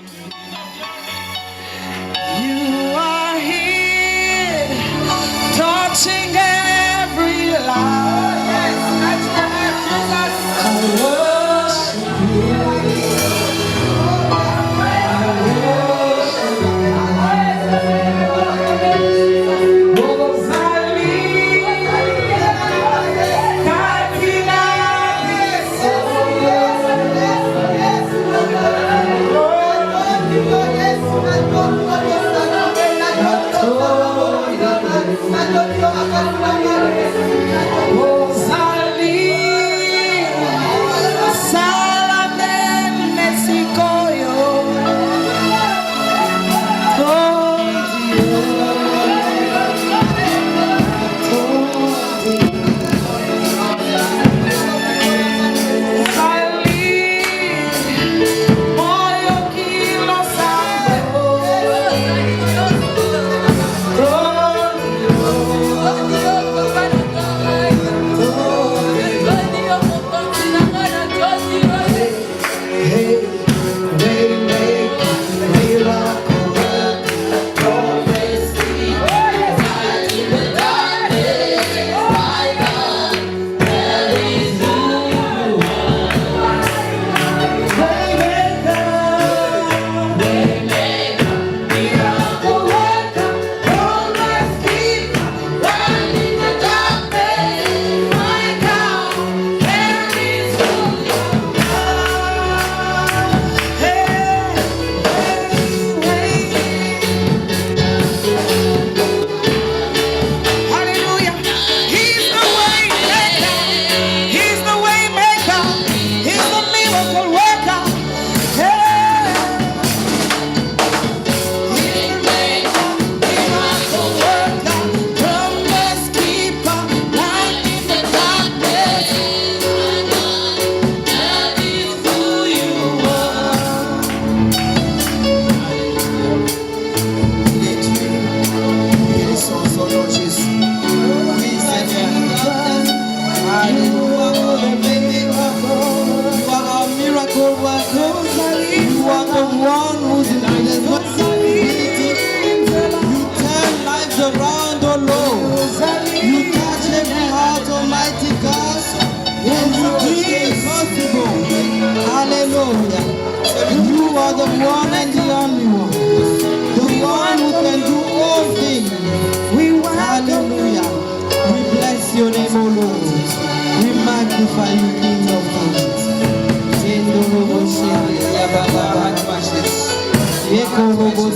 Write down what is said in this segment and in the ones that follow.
You are here, touching every life. I worship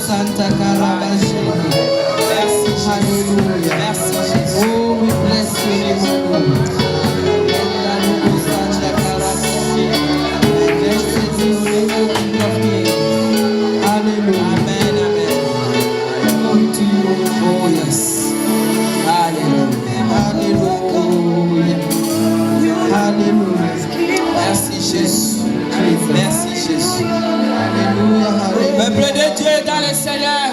Santa Carabashini. Hallelujah. Oh, we bless you, Lord. Santa Carabashini. Blessed be your name, O King of Kings. Hallelujah. Amen, amen. Glory to you, oh yes. Hallelujah. Hallelujah. Hallelujah. Merci Jésus. Merci Jésus. Alléluia. Peuple de Dieu dans le Seigneur,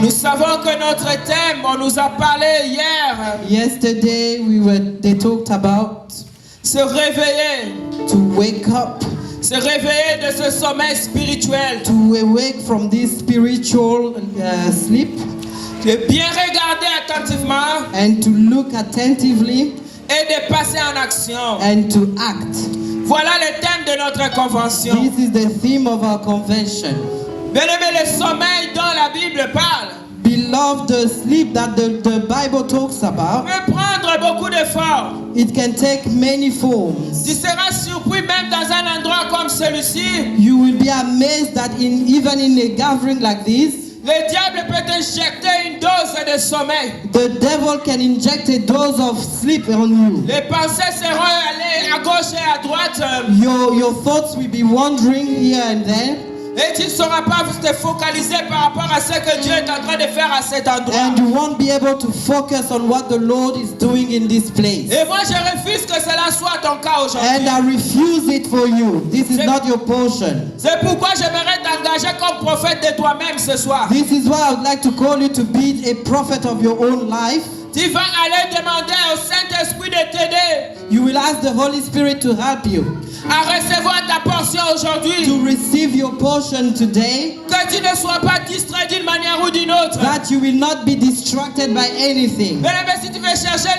nous savons que notre thème, on nous a parlé hier. Yesterday they talked about se réveiller, to wake up, se réveiller de ce sommeil spirituel, to awake from this spiritual sleep, de bien regarder attentivement, and to look attentively, et de passer en action, and to act. Voilà le thème de notre convention. This is the theme of our convention. Bien-aimé, le sommeil dont la Bible parle, beloved, the sleep that the Bible talks about, peut prendre beaucoup de formes. It can take many forms. Tu seras surpris même dans un endroit comme celui-ci. You will be amazed that even in a gathering like this, le diable peut injecter une dose de sommeil. The devil can inject a dose of sleep on you. Les pensées seront allées à gauche et à droite. Your thoughts will be wandering here and there. Et tu ne sauras pas te focaliser par rapport à ce que Dieu est en train de faire à cet endroit. And you won't be able to focus on what the Lord is doing in this place. Et moi je refuse que cela soit ton cas aujourd'hui. And I refuse it for you. This is not your portion. C'est pourquoi j'aimerais t'engager comme prophète de toi-même ce soir. This is why I would like to call you to be a prophet of your own life. Tu vas aller demander au Saint-Esprit de t'aider. You will ask the Holy Spirit to help you. À recevoir ta portion portion aujourd'hui. to receive your portion today, Que tu ne sois pas distrait d'une manière ou d'une autre. that you will not be distracted by anything. Mais si tu veux chercher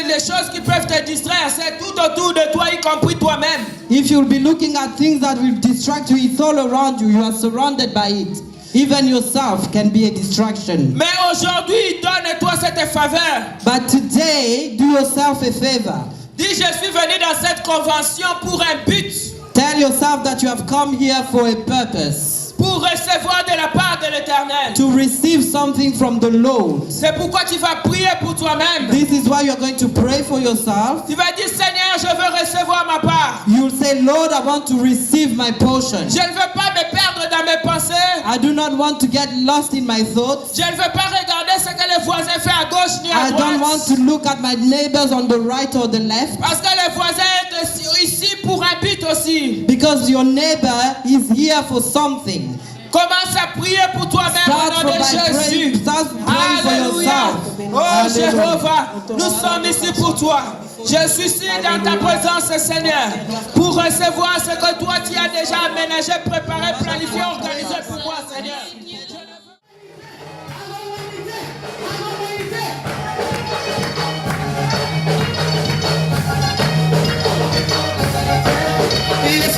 les choses qui peuvent te distraire, c'est tout autour de toi, y compris toi-même. If you'll be looking at things that will distract you, it's all around you. You are surrounded by it. Even yourself can be a distraction. Mais aujourd'hui, donne-toi cette faveur. But today, do yourself a favor. Dis, je suis venu dans cette convention pour un but. Tell yourself that you have come here for a purpose. Pour recevoir de la part de l'Éternel. To receive something from the Lord. C'est pourquoi tu vas prier pour toi-même. This is why you're going to pray for yourself. Tu vas dire, Seigneur, je veux recevoir ma part. You'll say, Lord, I want to receive my portion. Je ne veux pas me perdre dans mes pensées. I do not want to get lost in my thoughts. Je ne veux pas regarder ce que les voisins font à gauche ni à I don't want droite. to look at my neighbors on the right or the left. Parce que les voisins sont ici pour un but aussi. Because your neighbor is here for something. Commence à prier pour toi-même Start au nom de Jésus. Start praying for Alléluia. yourself. Oh Hallelujah. Jéhovah, nous sommes ici pour toi. Je suis ici dans ta présence, Seigneur, pour recevoir ce que toi tu as déjà aménagé, préparé, planifié, organisé pour moi, Seigneur. Yes,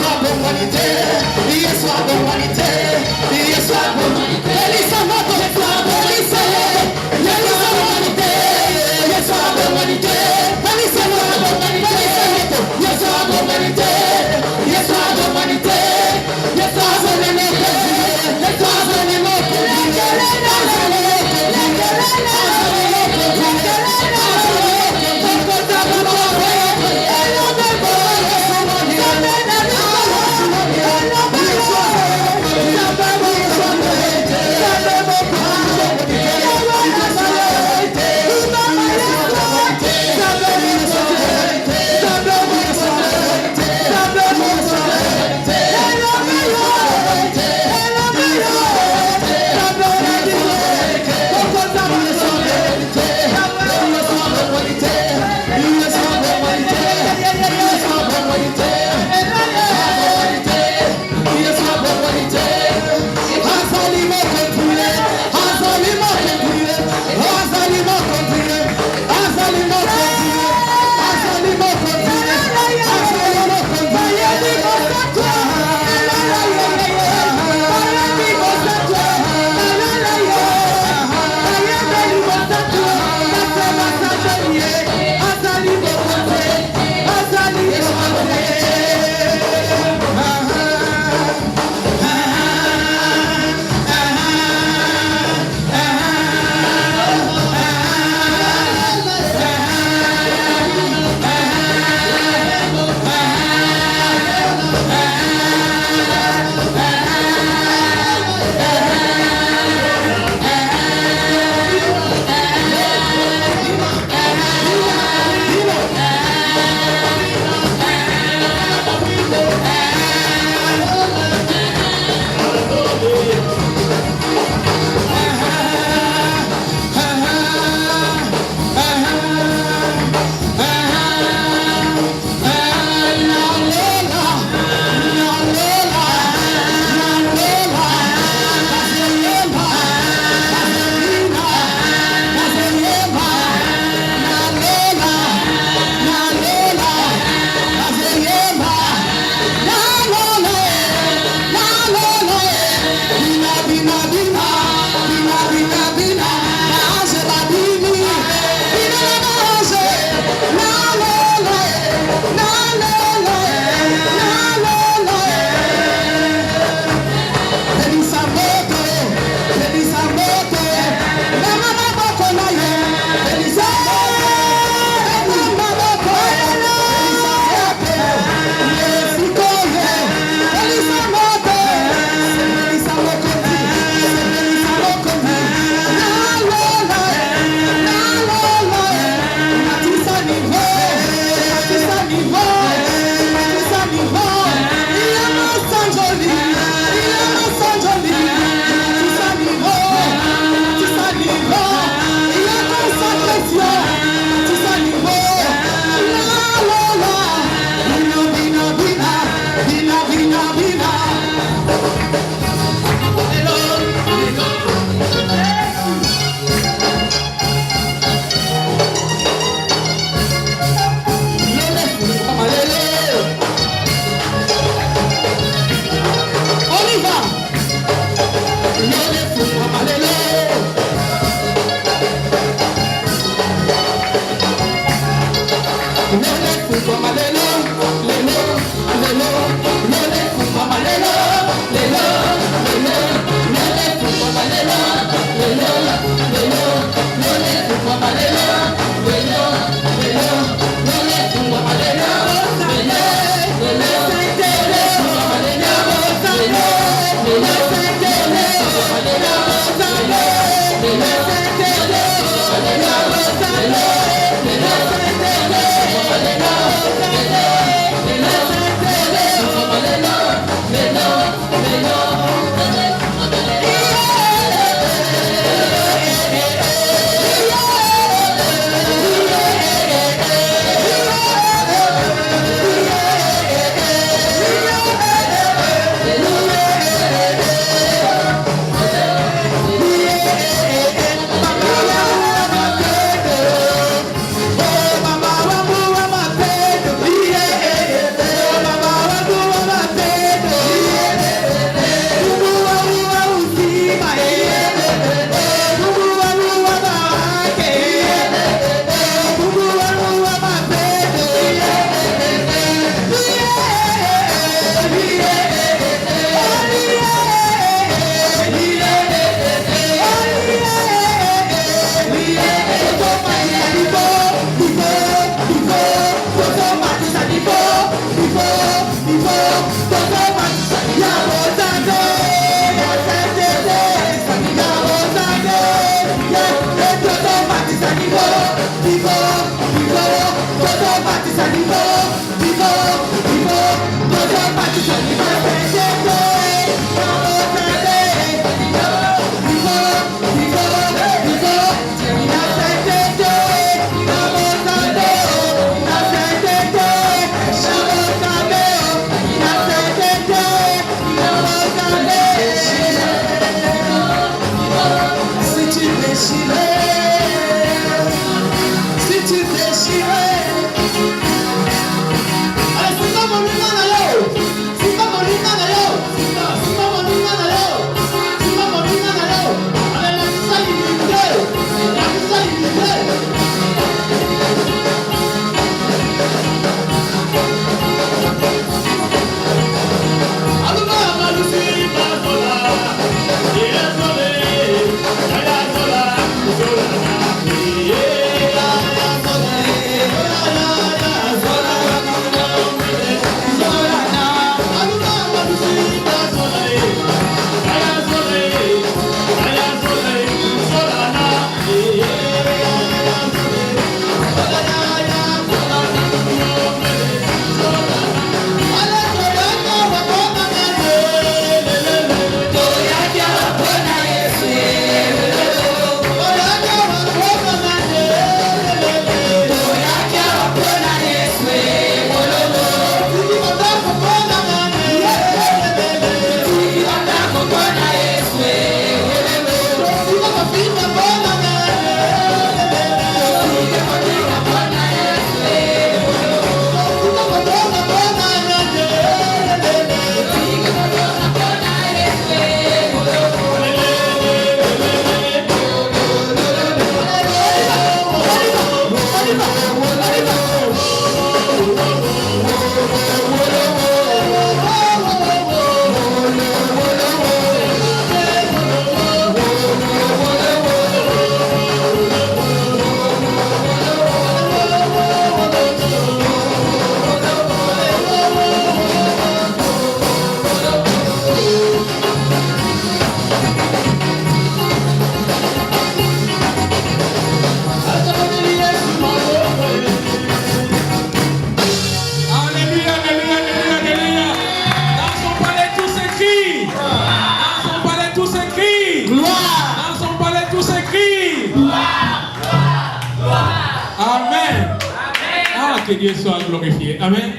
Que Dieu soit glorifié. Amen.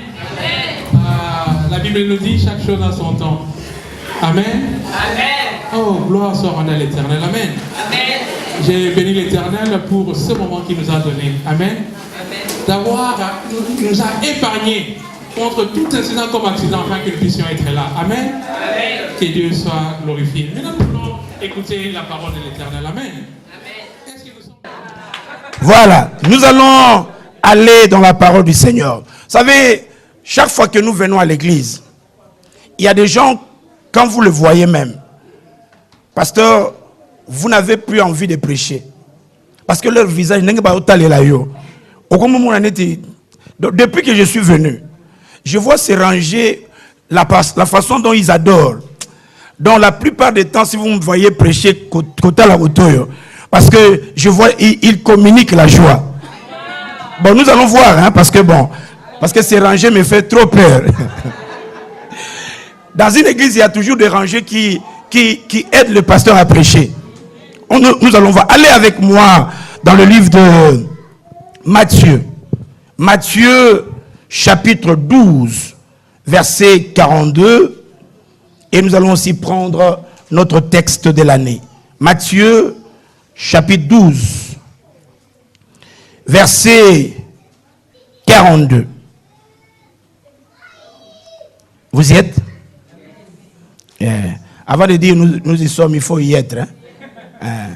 La Bible nous dit chaque chose a son temps. Amen. Amen. Oh, gloire soit rendue à l'Éternel. Amen. Amen. J'ai béni l'Éternel pour ce moment qu'il nous a donné. Amen. Il nous a épargné contre tout incident comme accident afin que nous puissions être là. Amen. Amen. Que Dieu soit glorifié. Maintenant, nous voulons écouter la parole de l'Éternel. Amen. Amen. Voilà, nous allons aller dans la parole du Seigneur. Vous savez, chaque fois que nous venons à l'église, il y a des gens, quand vous le voyez même, pasteur, vous n'avez plus envie de prêcher. Parce que leur visage n'est pas autant là. Depuis que je suis venu, je vois se ranger la façon dont ils adorent. Donc la plupart des temps, si vous me voyez prêcher côté la hauteur, parce que je vois, ils communiquent la joie. Bon, nous allons voir, hein, parce que ces rangées me fait trop peur. Dans une église, il y a toujours des rangées qui aident le pasteur à prêcher. Nous allons voir. Allez avec moi dans le livre de Matthieu. Matthieu, chapitre 12, verset 42. Et nous allons aussi prendre notre texte de l'année. Matthieu, chapitre 12, verset 42. Vous y êtes? Yeah. Avant de dire nous y sommes, il faut y être. Hein?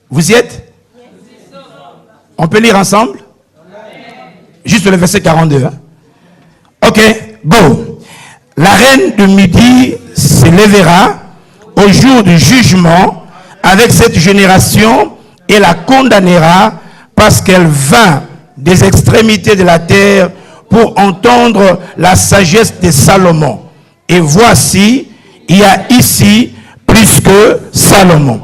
Vous y êtes? On peut lire ensemble? Juste le verset 42. Hein? Ok, bon. La reine de midi se lèvera au jour du jugement avec cette génération et la condamnera parce qu'elle vint des extrémités de la terre pour entendre la sagesse de Salomon. Et voici, il y a ici plus que Salomon.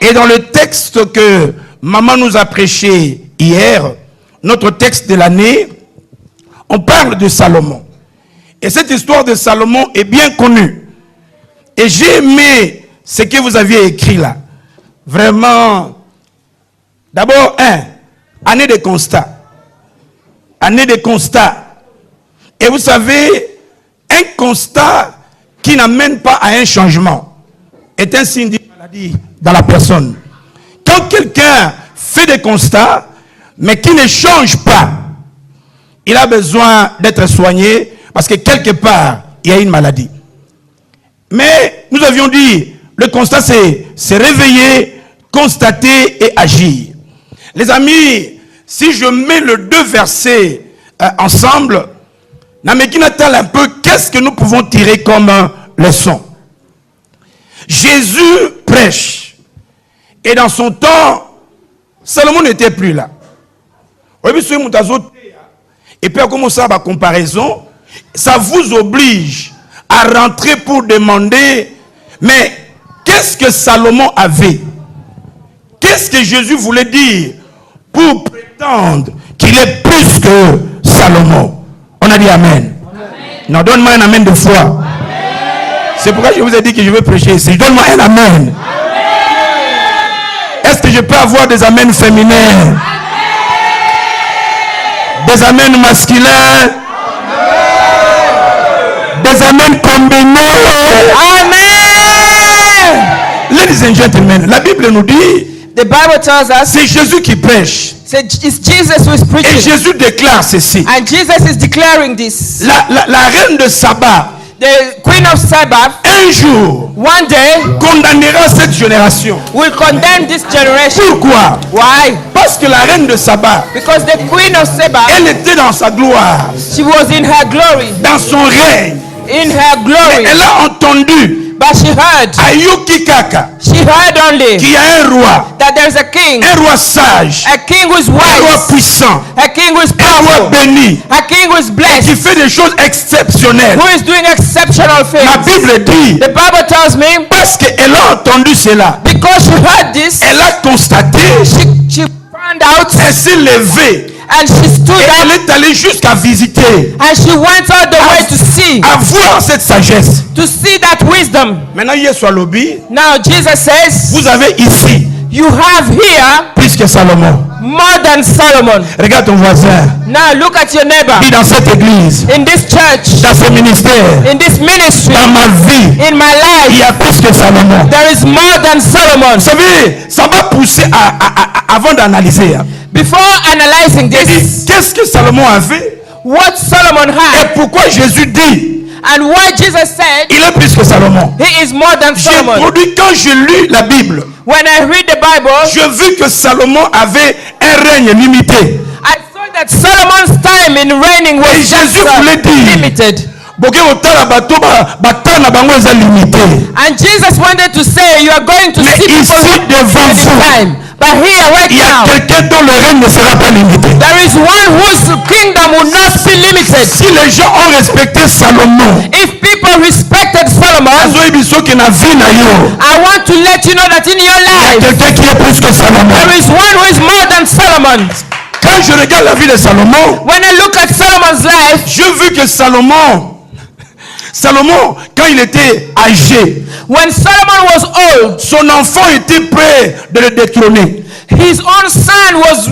Et dans le texte que maman nous a prêché hier, notre texte de l'année, on parle de Salomon. Et cette histoire de Salomon est bien connue. Et j'ai aimé ce que vous aviez écrit là. Vraiment, d'abord, année de constat. Année de constat. Et vous savez, un constat qui n'amène pas à un changement est un signe de maladie dans la personne. Quand quelqu'un fait des constats, mais qui ne change pas, il a besoin d'être soigné parce que quelque part, il y a une maladie. Mais nous avions dit, le constat c'est se réveiller, constater et agir. Les amis, si je mets les deux versets ensemble, Namekinatale un peu, qu'est-ce que nous pouvons tirer comme leçon? Jésus prêche. Et dans son temps, Salomon n'était plus là. Et puis, comme ça, la comparaison, ça vous oblige à rentrer pour demander, mais qu'est-ce que Salomon avait? Qu'est-ce que Jésus voulait dire pour prétendre qu'il est plus que Salomon? On a dit amen. Non, donne-moi un amen de foi. C'est pourquoi je vous ai dit que je vais prêcher ici. Donne-moi un amen. Est-ce que je peux avoir des amens féminins? Des amens masculins? Des amens combinés? Amen. Ladies and gentlemen, la Bible nous dit, The Bible tells us c'est Jésus qui prêche. it's Jesus who is Et preaching. Jésus déclare ceci. And Jesus is declaring this. La reine de Saba, The Queen of Sabbath, un jour, one day, condamnera cette génération. will condemn this generation. Pourquoi? Why? Parce que la reine de Saba, Because the Queen of Sabbath, elle était dans sa gloire, she was in her glory. dans son règne. In her glory. Elle a entendu But she heard. Ayuki Kaka, She heard only qu'il y a un roi, that there is a king. un roi sage, A king who is un roi wise. puissant, A king who is un roi powerful. béni, A king who is qui blessed. fait des choses exceptionnelles. Who is doing exceptional La things. Bible dit, The Bible tells me parce qu'elle a entendu cela, because she heard this, elle a constaté, she found out elle s'est levée, and she stood et elle up est allée jusqu'à visiter, and she went all the way to see à voir cette sagesse. that wisdom. Maintenant, hier soit lobby, Now Jesus says, vous avez ici you have here plus que Salomon. more than Solomon. Regarde ton voisin, Now look at your neighbor. dis dans cette église, In this church, dans ce ministère, in this ministry, dans ma vie, in my il y life, a plus que Salomon. there is more than Solomon. Vous savez, ça va pousser avant d'analyser. Hein. Before analyzing Et dit, this, qu'est-ce que Salomon a fait? what Solomon Et had, pourquoi Jésus dit, and why Jesus said il est plus que Salomon? he is more than J'ai Solomon. produit, quand je lis la Bible, When I read the Bible, je vis que Salomon avait un règne limité. I saw showing that Solomon's time in reigning was Et Jésus voulait dire, limited. boke otala bato batana na bango eza limité. And Jesus wanted to say, you are going to Mais see ici people devant in vous, time. But here, right il y a now, quelqu'un dont le règne ne sera pas limité. there is one whose kingdom will not be limited. Si les gens ont respecté Salomon, If people respected Solomon, azoyebi soki na vie na yo, I want to let you know that in your il y a life, quelqu'un qui est plus que Salomon. there is one who is more than Solomon. Quand je regarde la vie de Salomon, When I look at Solomon's life, j'ai vu que Salomon, quand il était âgé, when Solomon was old, son enfant était prêt de le détrôner. his own son was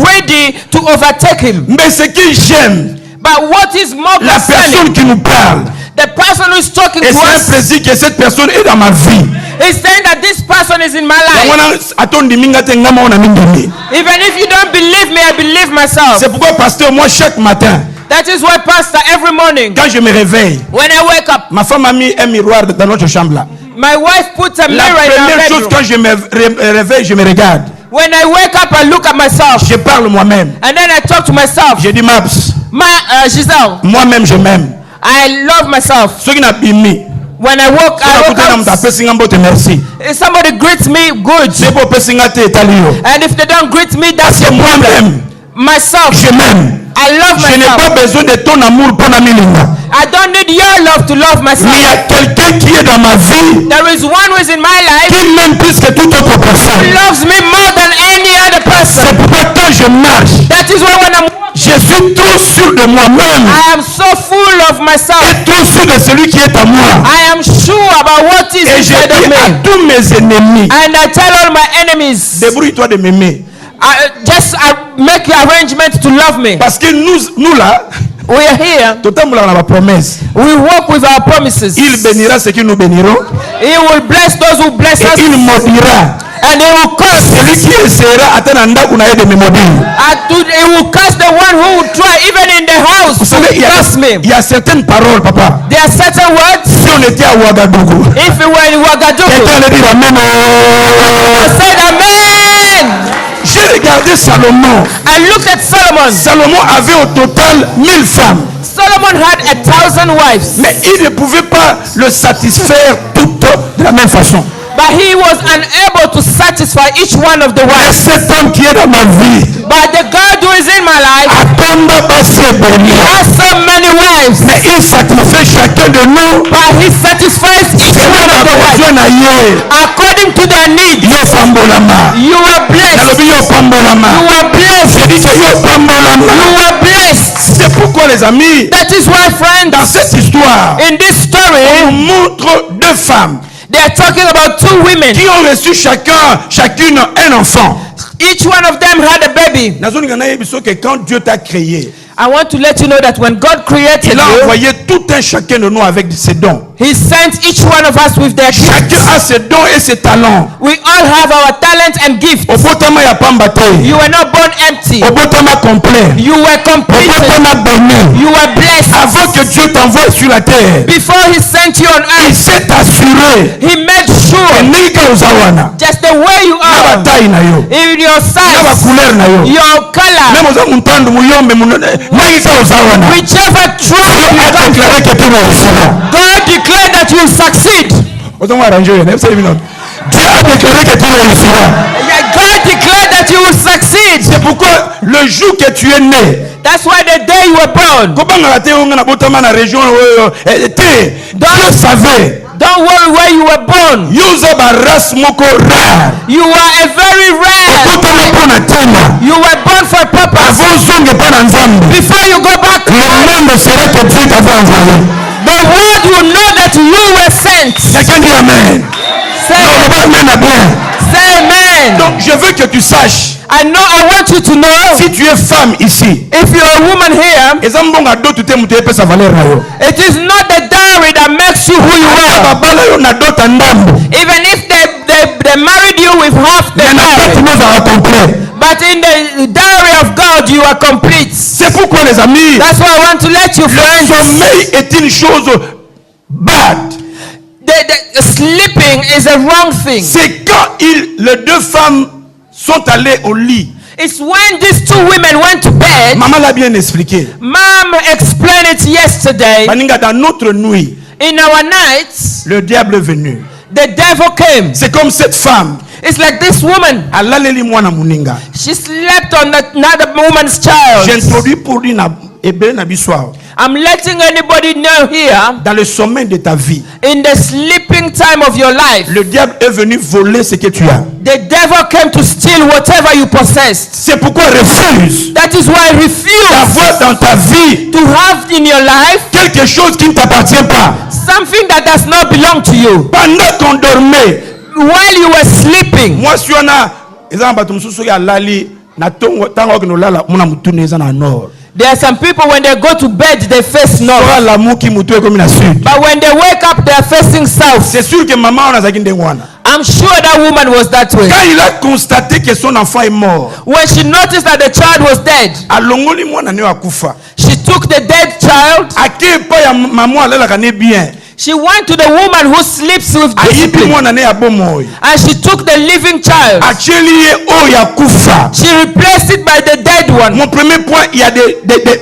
ready to overtake him. Mais ce que j'aime, But what is more la personne concerning, qui nous parle, the person who is talking et to c'est un us plaisir que cette personne est dans ma vie. is saying that this person is in my life. Even Even if you don't believe me, I believe myself. c'est pourquoi, pasteur, moi, chaque matin, That is why, Pastor, every morning quand je me réveille, when I wake up, ma femme a mis un miroir dans notre chambre là. my wife puts a La mirror in our première chose, bedroom. quand je me réveille, je me regarde. When I wake up, I look at myself Je parle moi-même. and then I talk to myself. Je dis, Maps, Giselle, moi-même, je m'aime. I love myself. Ce qui n'a pas mis. When I woke up, Merci. if somebody greets me, good. C'est pour And if they don't greet me, that's Parce que your problem. moi-même, Myself, je m'aime. I love Je n'ai myself. pas besoin de ton amour pour la milinga. I don't need your love to love Mais il y myself. a quelqu'un qui est dans ma vie There is one who is in my life qui m'aime plus que toute autre who personne. loves me more than any other person. C'est pourquoi quand je marche, That is why when I'm walking, je suis trop sûr de moi-même I am so full of myself. et trop sûr de celui qui est à moi. I am sure about what is Et je inside of dis à me. tous mes ennemis, And I tell all my enemies, débrouille-toi de m'aimer. just make your arrangement to love me. Parce que nous là, We are here. totalement dans la promesse. We walk with our promises. Il bénira ceux qui nous béniront He will bless those who bless et us. il maudira And he will curse. celui qui essaiera atteindre ndako na ye de me maudire. He will curse the one who will try, even in the house, Vous savez, to curse me. il y a certaines paroles, papa. There are certain words. Si on était à Ouagadougou, If we were in Ouagadougou, quelqu'un allait dire Amen. I said Amen. J'ai regardé Salomon. I looked at Solomon. Salomon avait au total 1000 femmes. Solomon had 1,000 wives, Mais il ne pouvait pas le satisfaire toutes de la même façon. but he was unable to satisfy each one of the Et wives. cet homme qui est dans ma vie, But the God who is in my life attendant pas ses bénis. has so many wives, Mais il satisfait chacun de nous. but he satisfies each C'est one of the wives besoin na ye. according to their needs. Yo pambolama. You are blessed. Nalobi yo pambolama. You are blessed. Je dis que yo pambolama. You are blessed. C'est pourquoi les amis, That is why, friends, dans cette histoire, in this on story, montre deux femmes they are talking about two women. qui ont reçu chacune un enfant. Each one of them had a baby. Nazoninga na yebiso que quand Dieu t'a créé, I want to let you know that when God created il a you, envoyé tout un chacun de nous avec ses dons. He sent each one of us with their Chacun gifts. a ses dons et ses talents. We all have our talents and gifts. Obotama ya pamba te. You were not born empty. Obotama complet. You were completed. Obotama béni. You were blessed. Avant que Dieu t'envoie sur la terre, Before He sent you on il earth, s'est assuré He made sure ndenge ozawana just the way you na are, bataille na yo in your na size, bacouleur na yo your color, même oza muntandu muyombe ndenge ozawana whichever tribe you a come déclaré from, que tu vas réussir. God declared that you will succeed. Ozamu arranger yo, never say even not. Dieu a déclaré que tu réussiras. God declared that you will succeed. C'est pourquoi le jour que tu es né, That's why the day you were born, kobanga te onga na botama na région te, Dieu savait. don't worry where you were born. Yoza ba race moko rare. You are a very rare. Botama pona tema. You were born for a purpose. Avant zonge pana nzambe. Before you go back, Le monde sera que Dieu t'avait envoyé. the world will know that you were sent. Quelqu'un dit Amen. Say, Non, pas Amen à bien. say amen. Donc je veux que tu saches, I want you to know, si tu es femme ici, if you're a woman here, eza mbonga d'autres te mutu epesa valeur na yo. it is not the dowry that makes you who you are. Babala yo na dota ndambo. Even if they married you with half the Mais na kati dowry, nous avons compris. but in the dowry of God, you are complete. C'est pourquoi les amis, That's why I want to let you le friends. sommeil est une chose bad. The sleeping is a wrong thing. C'est quand les deux femmes sont allées au lit. It's when these two women went to bed. Maman l'a bien expliqué. Mom explained it yesterday. Baninga, dans notre nuit, In our nights, le diable est venu. the devil came. C'est comme cette femme. It's like this woman. Alaleli mwana muninga. She slept on another woman's child. J'introduis pour lui na ebe na biswa. I'm letting anybody know here, Dans le sommeil de ta vie, in the sleeping time of your life, le diable est venu voler ce que tu as. the devil came to steal whatever you possessed. C'est pourquoi refuse That is why refuse d'avoir dans ta vie to have in your life quelque chose qui ne t'appartient pas. something that does not belong to you. Pendant qu'on dormait, While you were sleeping, moi si on a ezanga bato mususu ya lali na tongo tango ke no lala mona mutune eza na nord. there are some people when they go to bed they face north, Sora la muki mutu ekomi na sud. but when they wake up they are facing south. C'est sûr que maman on a zaki ndengwana. I'm sure that woman was that way. Quand il a constaté que son enfant est mort, When she noticed that the child was dead, alongoli mwana ne akufa. she took the dead child. Ake pa ya maman alalaka ne bien. She went to the woman who sleeps with Ayibi discipline, mwana ne abomoy. and she took the living child. Acheli ye o ya kufa. She replaced it by the dead one. Mon premier point, il y a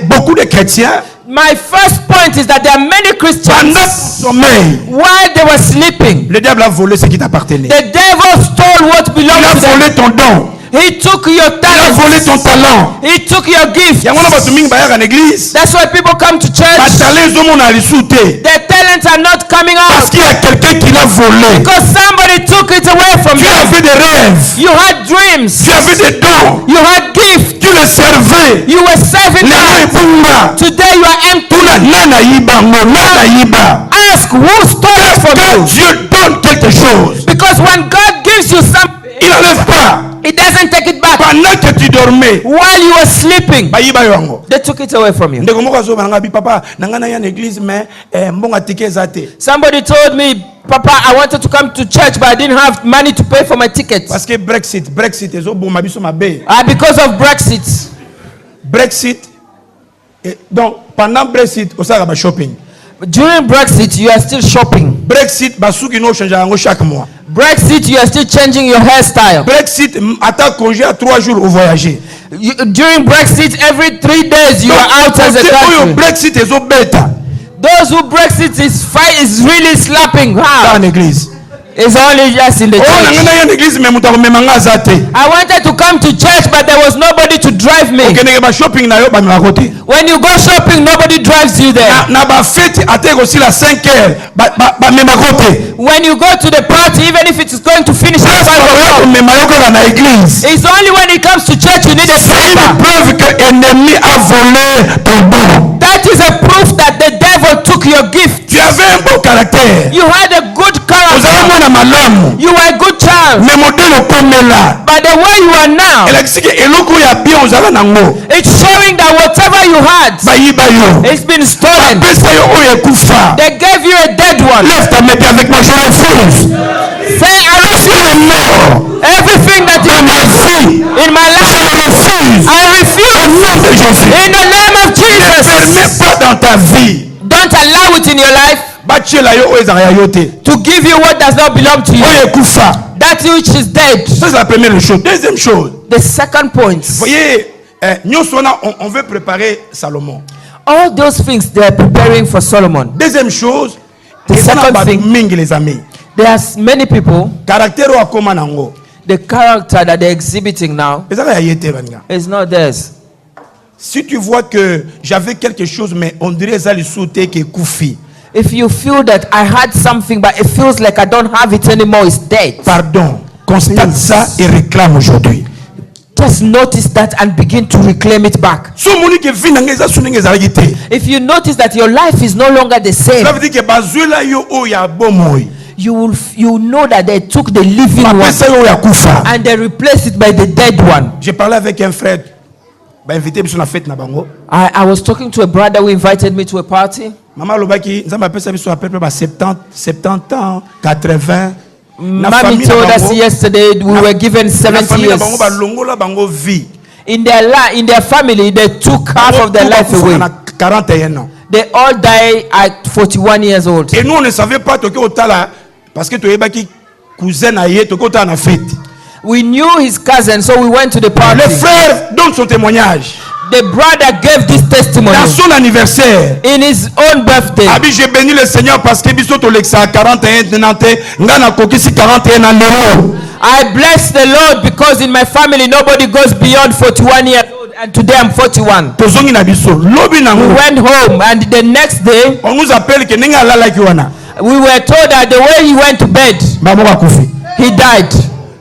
beaucoup de chrétiens My first point is that there are many Christians, pendant ton sommeil, while they were sleeping, le diable a volé ce qui t'appartenait. the devil stole what Il belonged a to them. volé ton don. He took your Il a volé ton talent. talent. He took your gift. Yango na bato mingi bayaka na église. That's why people come to church. Batale ezomona lisu te. Their talents are not coming Parce out qu'il y a quelqu'un qui l'a volé. because somebody took it away from Tu them. avais des rêves. You had dreams. Tu avais des dons. You had gifts. Tu le servais. You were serving Les gens God. ebunga. Today you are empty. Tuna nana yiba ngo nana yiba. Ask who stole it from Quand you. Dieu donne quelque chose, Because when God gives you something, il n'enlève pas. He doesn't take it back. Pendant que tu dormais, While you were sleeping, bayiba yango. they took it away from you. Ndeko moko azoba nanga bi papa nanga na ya na église mais mbonga tike eza te. Somebody told me, Papa, I wanted to come to church, but I didn't have money to pay for my ticket. Parce que Brexit ezoboma biso mabe. Because of Brexit. Brexit donc pendant Brexit osaka ba shopping. During Brexit, you are still shopping. Brexit basuki no change yango chaque mois. Brexit, you are still changing your hairstyle. Brexit ata congé à 3 jours au voyager. During Brexit, every 3 days you are out as a country. Brexit ezobeta. Those who Brexit is really slapping. Dans l'église. It's only just in the Oh church. nanga na ya na église mais muta komemanga azate. I wanted to come to church, but there was nobody to drive me. Okende ba shopping na yo ba kote. When you go shopping, nobody drives you there. Na ba fête ate aussi la 5 heures ba mema kote. When you go to the party, even if it is going to finish at 5 o'clock, Mema yoko na église. it's only when it comes to church you need a C'est une driver. preuve que l'ennemi a volé ton don. That is a proof that the devil took your gift. Tu avais un beau caractère. You had a good Vous character. avez mona malamu. You were a good child. Mais modèle okomela. But the way you are now, Elakisi ke eloko ya bien ozala nango. it's showing that whatever you had, Bayiba yo. it's been stolen. Pesa yo oyo ekufa. They gave you a dead one. Lève ta main avec moi, je refuse. Say, I refuse Le mort everything that dans you ma vie. in my Je life. refuse. I Au refuse nom de Jésus. in the name of Ne Jesus. permets pas dans ta vie. Don't allow it in your life Batiela yo oyo ezala ya yo te. to give you what does not belong to you. Oyo ekufa. That which is dead. Ça c'est la première chose. Deuxième chose. The second point. Voyez, nyonso wana on veut préparer Salomon. All those things they are preparing for Solomon. Deuxième chose, The second thing. mingi les amis. There's many people, Caractère oyo akoma nango. the character that they're exhibiting now Ezaka ya ye te baninga. is not theirs. Si tu vois que j'avais quelque chose mais on dirait ça le sauté qui koufi. If you feel that I had something but it feels like I don't have it anymore, it's dead. Pardon, constate ça et réclame aujourd'hui. Just notice that and begin to reclaim it back. So moni ke vie nanga eza suninga ezalaki te. If you notice that your life is no longer the same, Ça veut dire que bazwela yo oyo ya bomoi. you know that they took the living one Bapesa yo oyo ya kufa. and they replaced it by the dead one. J'ai parlé avec un frère. Ba invité biso na fête na bango. I was talking to a brother who invited me to a party. Maman lobaki nzamba apesa biso à peu près ba 70 ans, 80. Mommy told us yesterday we were given 70 years. Bango ba longola bango vie. In their family, they took half of their life away. 41 ans. They all die at 41 years old. Et nous on ne savait pas toke otala parce que toyebaki cousin na ye toke otala na fête. We knew his cousin, so we went to the party. Le frère donne son témoignage. The brother gave this testimony Dans son anniversaire. in his own birthday. Abi, j'ai béni le Seigneur parce que biso to lexa 41 nanate ngana kokisi 41 ans lelo. I bless the Lord because in my family nobody goes beyond 41 years old, and today I'm 41. Tozongi na biso lobi We nango. went home, and the next day On nous appelle que ninga lala ki wana. we were told that the way he went to bed, Mamoka kufi. he died.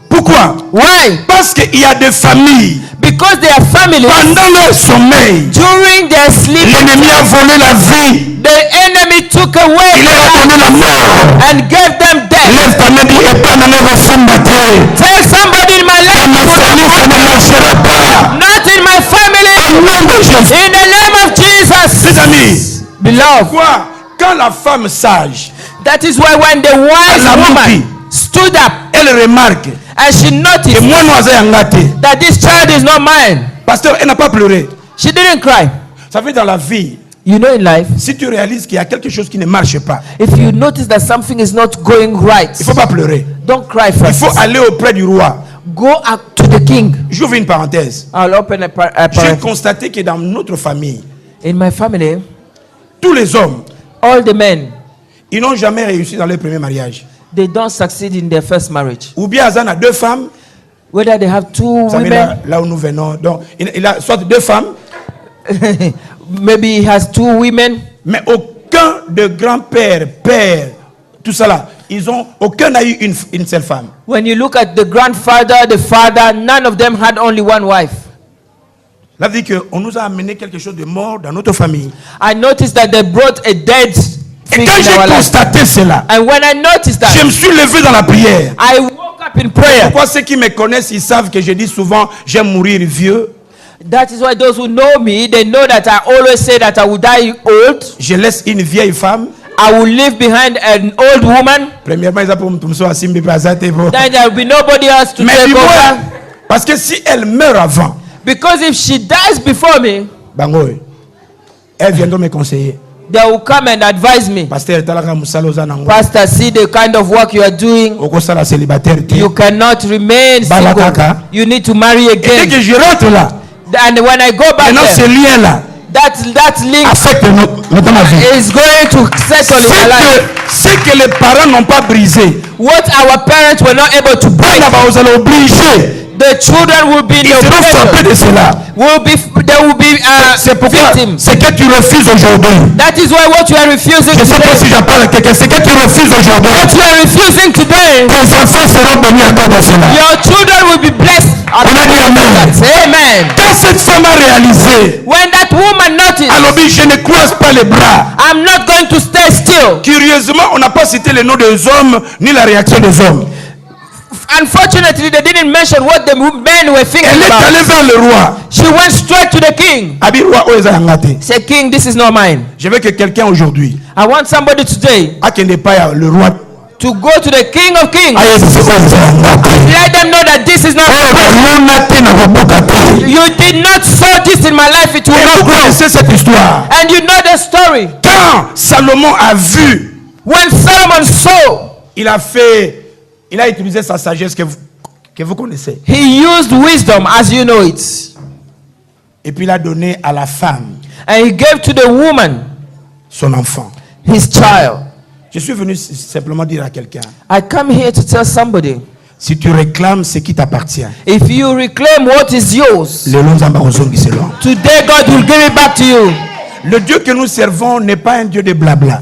Pourquoi? Why? Parce qu'il y a des familles Because their families, pendant leur sommeil, during their sleep, l'ennemi a volé la vie. the enemy took away Il leur a donné la mort. and gave them death. Lève ta main, dis et pas dans les refus. Tell somebody in my Dans ma life, famille, ça ne marchera pas. not in my family, Au nom de Jésus. in the name of Jesus. Mes amis, Beloved, quoi? Quand la femme sage, that is why when the wise La woman stood up elle remarque and she que noticed moi, nous avons gâté. that this child is not mine, Pasteur, elle n'a pas pleuré. she didn't cry. Ça fait dans la vie, You know, in life, si tu réalises qu'il y a quelque chose qui ne marche pas, if you notice that something is not going right, il ne faut pas pleurer. don't cry Il first. faut aller auprès du roi. Go up to the king. J'ouvre une parenthèse. I'll open a J'ai parenthesis. constaté que dans notre famille, In my family, tous les hommes, all the men, ils n'ont jamais réussi dans leur premier mariage. they don't succeed in their first marriage. Ou bien Azan a deux femmes, Whether they have two vous savez women, là où nous venons. Donc, il a soit deux femmes, maybe he has two women, mais aucun de grands-pères, pères, tout ça là, aucun n'a eu une seule femme. when you look at the grandfather, the father, none of them had only one wife. Là, dit qu'on nous a amené quelque chose de mort dans notre famille. I noticed that they brought a dead Et thing quand in our j'ai life. constaté cela, And when I noticed je that, me suis levé dans la prière. I woke up in prayer. Pourquoi ceux qui me connaissent, ils savent que je dis souvent, j'aime mourir vieux. That is why those who know me, they know that I always say that I will die old. Je laisse une vieille femme. I will leave behind an old woman. Premièrement, ils ont pour me faire Simbi Prazate. Then there will be nobody else to Mais take dis-moi, over. parce que si elle meurt avant, Because if she dies before me, bango, elle viendra me conseiller. they will come and advise me. Pasteur, talaka musalo zanango. Pastor, see the kind of work you are doing. Oko sala célibataire te. You cannot remain single. Balakaka. You need to marry Et dès again. que je rentre là, And when I go back maintenant ce there, lien là that link affecte notre ma vie. is going to settle in my life. Ce que les parents n'ont pas brisé, What our parents were not able to break, vous allez obliger. the children will be in Ils the seront frappés de cela. they will be C'est pourquoi victims. ce que tu refuses aujourd'hui. That is why what you are refusing Je ne sais pas si today, j'en parle à quelqu'un. Ce que tu refuses aujourd'hui. what you are refusing today, Tes enfants seront bénis à cause de cela. your children will be blessed. On a dit amen. Amen. Quand cette femme a réalisé, When that woman noticed, alors je ne croise pas les bras. I'm not going to stay still. Curieusement, on n'a pas cité le nom des hommes ni la réaction des hommes. Unfortunately, they didn't mention what the men were thinking Elle est about. allée vers le roi. She went straight to the king. Abi roi oza ngate. Say, King, this is not mine. Je veux que quelqu'un aujourd'hui, I want somebody today à qui n'est pas le roi, to go to the King of Kings. aïe c'est oza ngate. Let them know that this is not Et you did not sow this in my life, it will not vous grow. connaissez cette histoire. And you know the story. Quand Salomon a vu, When Solomon saw, il a utilisé sa sagesse que vous connaissez. he used wisdom, as you know it. Et puis il a donné à la femme And he gave to the woman son enfant. his child. Je suis venu simplement dire à quelqu'un, I come here to tell somebody, si tu réclames ce qui t'appartient, if you reclaim what is yours, le Lonzamba Ozongi selon. today God will give it back to you. Le Dieu que nous servons n'est pas un Dieu de blabla.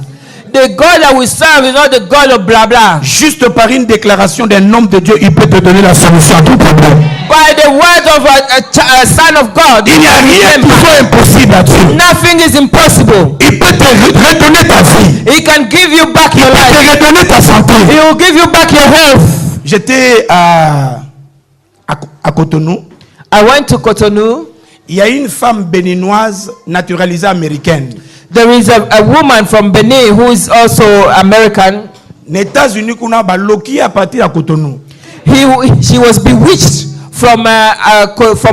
The God that we serve is not the God of blah blah. Juste par une déclaration d'un homme de Dieu, il peut te donner la solution à tout problème. By the word of a son of God, Il n'y a rien qui soit impossible à Dieu. nothing is impossible. Il peut te redonner ta vie. He can give you back Il your peut life. te redonner ta santé. He will give you back your health. J'étais à Cotonou. I went to Cotonou. Il y a une femme béninoise naturalisée américaine. There is a woman from Benin who is also American. Les États-Unis kuna baloki à partir à Cotonou. She was bewitched from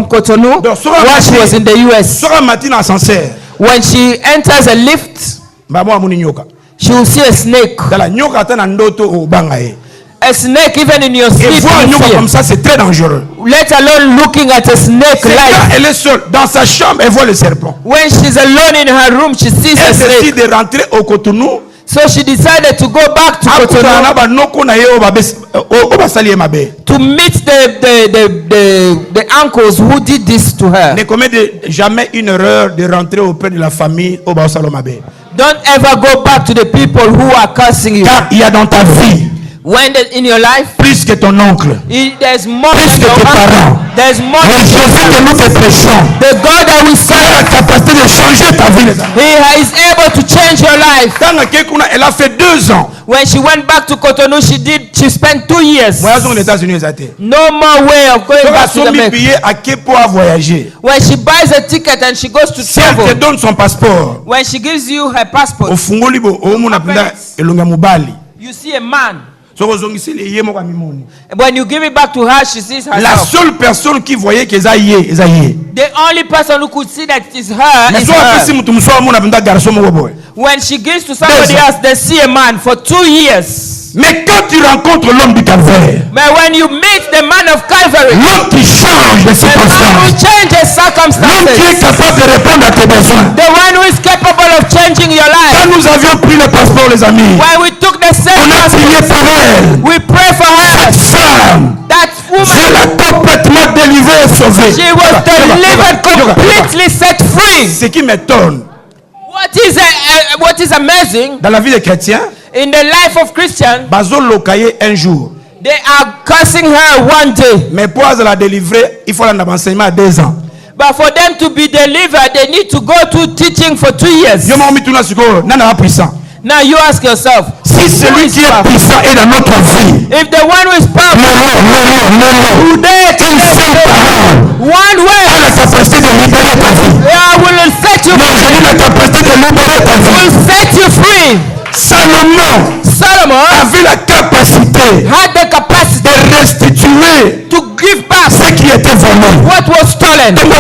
Cotonou Donc, while she was in the US. Sora matin ascenseur. When she enters a lift, Babo amuni nyoka. she will see a snake. Dala nyoka ata na ndoto obanga ye. A snake, even in your Et sleep, voir un you nyoka fear. comme ça, c'est très dangereux. Let alone looking at a snake C'est live. quand elle est seule, dans sa chambre, elle voit le serpent. When she's alone in her room, she sees a Elle snake. décide de rentrer au Cotonou. So she decided to go back to Cotonou to meet the uncles who did this to her. Ne commets jamais une erreur de rentrer auprès de la famille au Baosalomabé. Don't ever go back to the people who are cursing you. Car il y a dans ta vie When in your life, plus que ton oncle, there's more plus than que your tes uncle. parents. There's more Le than your Jésus que nous te prêchons, The God that we il a la serve, capacité de changer ta vie, les amis. He is able to change your life. Quand elle a fait 2 ans, When she went back to Cotonou, she spent 2 years. voyage aux États-Unis, No more way of going quand back to elle a America. billet à Kepo à voyager, When she buys a ticket and she goes to si elle te travel, donne son passeport, when she gives you her passport, au fungoli bo omona penda elonga mobali. you see a man. Soko zongisi le yemo kwa mimoni. When you give it back to her, she sees La herself. seule personne qui voyait que ça y est, ça y est. The only person who could see that it is her Mais is soit si her. mutu msoa mona penda garçon moko boy. When she gives to somebody Yes. else, they see a man for 2 years. Mais quand tu rencontres l'homme du calvaire, But when you meet the man of Calvary, l'homme qui change de the man who circonstances, changes l'homme qui est circumstances, capable de répondre à tes besoins. the one who is capable of changing your life. Quand nous avions pris le passeport, les amis, When we took the same on a prié passport, pour elle. we pray for her. Cette femme, That Dieu woman, l'a complètement délivrée et sauvée. she was delivered completely set free. Ce qui m'étonne, What is amazing dans la vie des chrétiens, in the life of Christian, Bazo lokaye un jour. they are cursing her one day. Mais pour la délivrer, il faut l'enseignement enseignement à 2 ans. But for them to be delivered, they need to go to teaching for 2 years. Yo m'a mis tout là sur quoi? Nana puissant. Now you ask yourself, Si celui qui est puissant est dans notre vie, if the one who is powerful, today, one way, la capacité de libérer ta vie. will set you Non, free. j'ai dit la capacité de libérer ta vie. Will set you free. Salomon Solomon avait la capacité had the capacity de restituer to give back ce qui était volé. what was stolen. Et moi,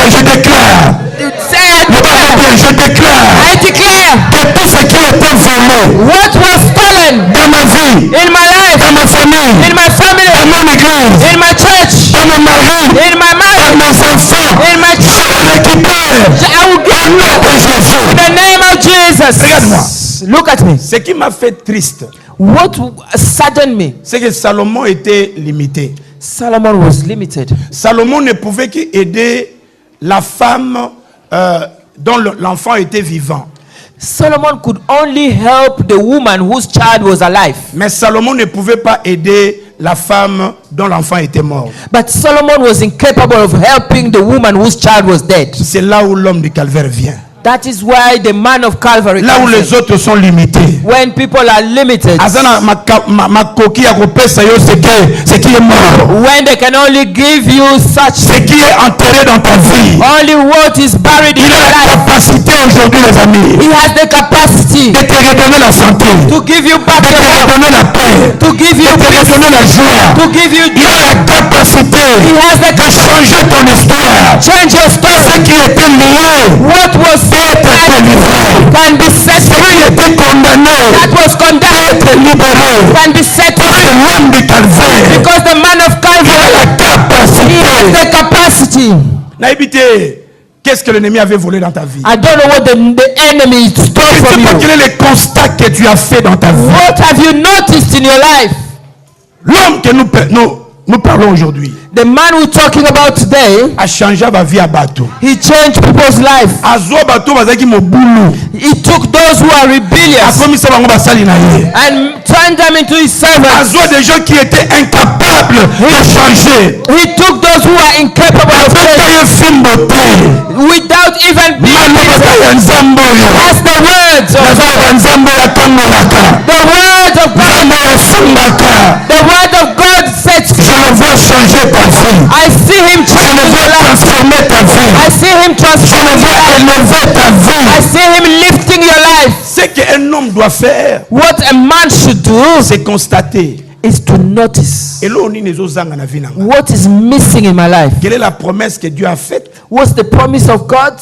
je déclare, It said, je déclare I declare que tout ce qui était volé what was stolen dans ma vie, in my life, dans ma famille, in my dans family, mon église, in my church, dans mon mari, in my dans marriage, mes enfants, in my je children, récupère I will au give nom de Jésus. in the name of Jesus. Regarde-moi. Look at me. Ce qui m'a fait triste, What saddened me? c'est que Salomon était limité. Solomon was limited. Salomon ne pouvait qu'aider la femme dont l'enfant était vivant. Solomon could only help the woman whose child was alive. Mais Salomon ne pouvait pas aider la femme dont l'enfant était mort. But Solomon was incapable of helping the woman whose child was dead. C'est là où l'homme du calvaire vient. That is why the man of Calvary Là où comes les in. autres sont limités. When people are limited, Azana ma coquille à repérer yo ce qui est mort. when they can only give you such, Ce qui est enterré dans ta vie. only what is buried in Il your a la life. capacité aujourd'hui, les amis, He has the capacity de te redonner la santé, to give you back de your te health, redonner la paix, to give you de te peace, redonner la joie. to give you Il a joy. la capacité He has the de changer ton histoire. change your Ce story. qui était lié What was peut être délivré. can be set Ce free. qui était condamné That was peut condemned être libéré. can be set Parce free. que l'homme du calvaire, Because the man of il a Calvary, la he capacité. has the capacity. Naïbité, qu'est-ce que l'ennemi avait volé dans ta vie? I don't know what the enemy stole Je ne from sais pas you. quel est le constat que tu as fait dans ta vie. What have you noticed in your life? L'homme que nous parlons aujourd'hui The man we're talking about today, a changé ma vie à bateau. he changed people's life. Azwa bateau bazaki mobulu. He took those who are rebellious Akomisa bango basali na ye. and turned them into his servants. Azwa des gens qui étaient incapables de changer. He took those who are incapable of Avec faith un film beauté. without even being Malobaka ya nzambo yo. as the words of Nazwa ya nzambo ya tangolaka. the word of God. Nzambo ya fungaka. The word of God sets Je free. le vois changer ta vie. I see him Je le changing vois your life. transformer ta vie. I see him Je le transforming your vois life. élever ta I vie. see him lifting your life. Ce qu'un homme doit faire, What a man should do c'est constater is to notice what is missing in my life. Quelle est la promesse que Dieu a faite? What's the promise of God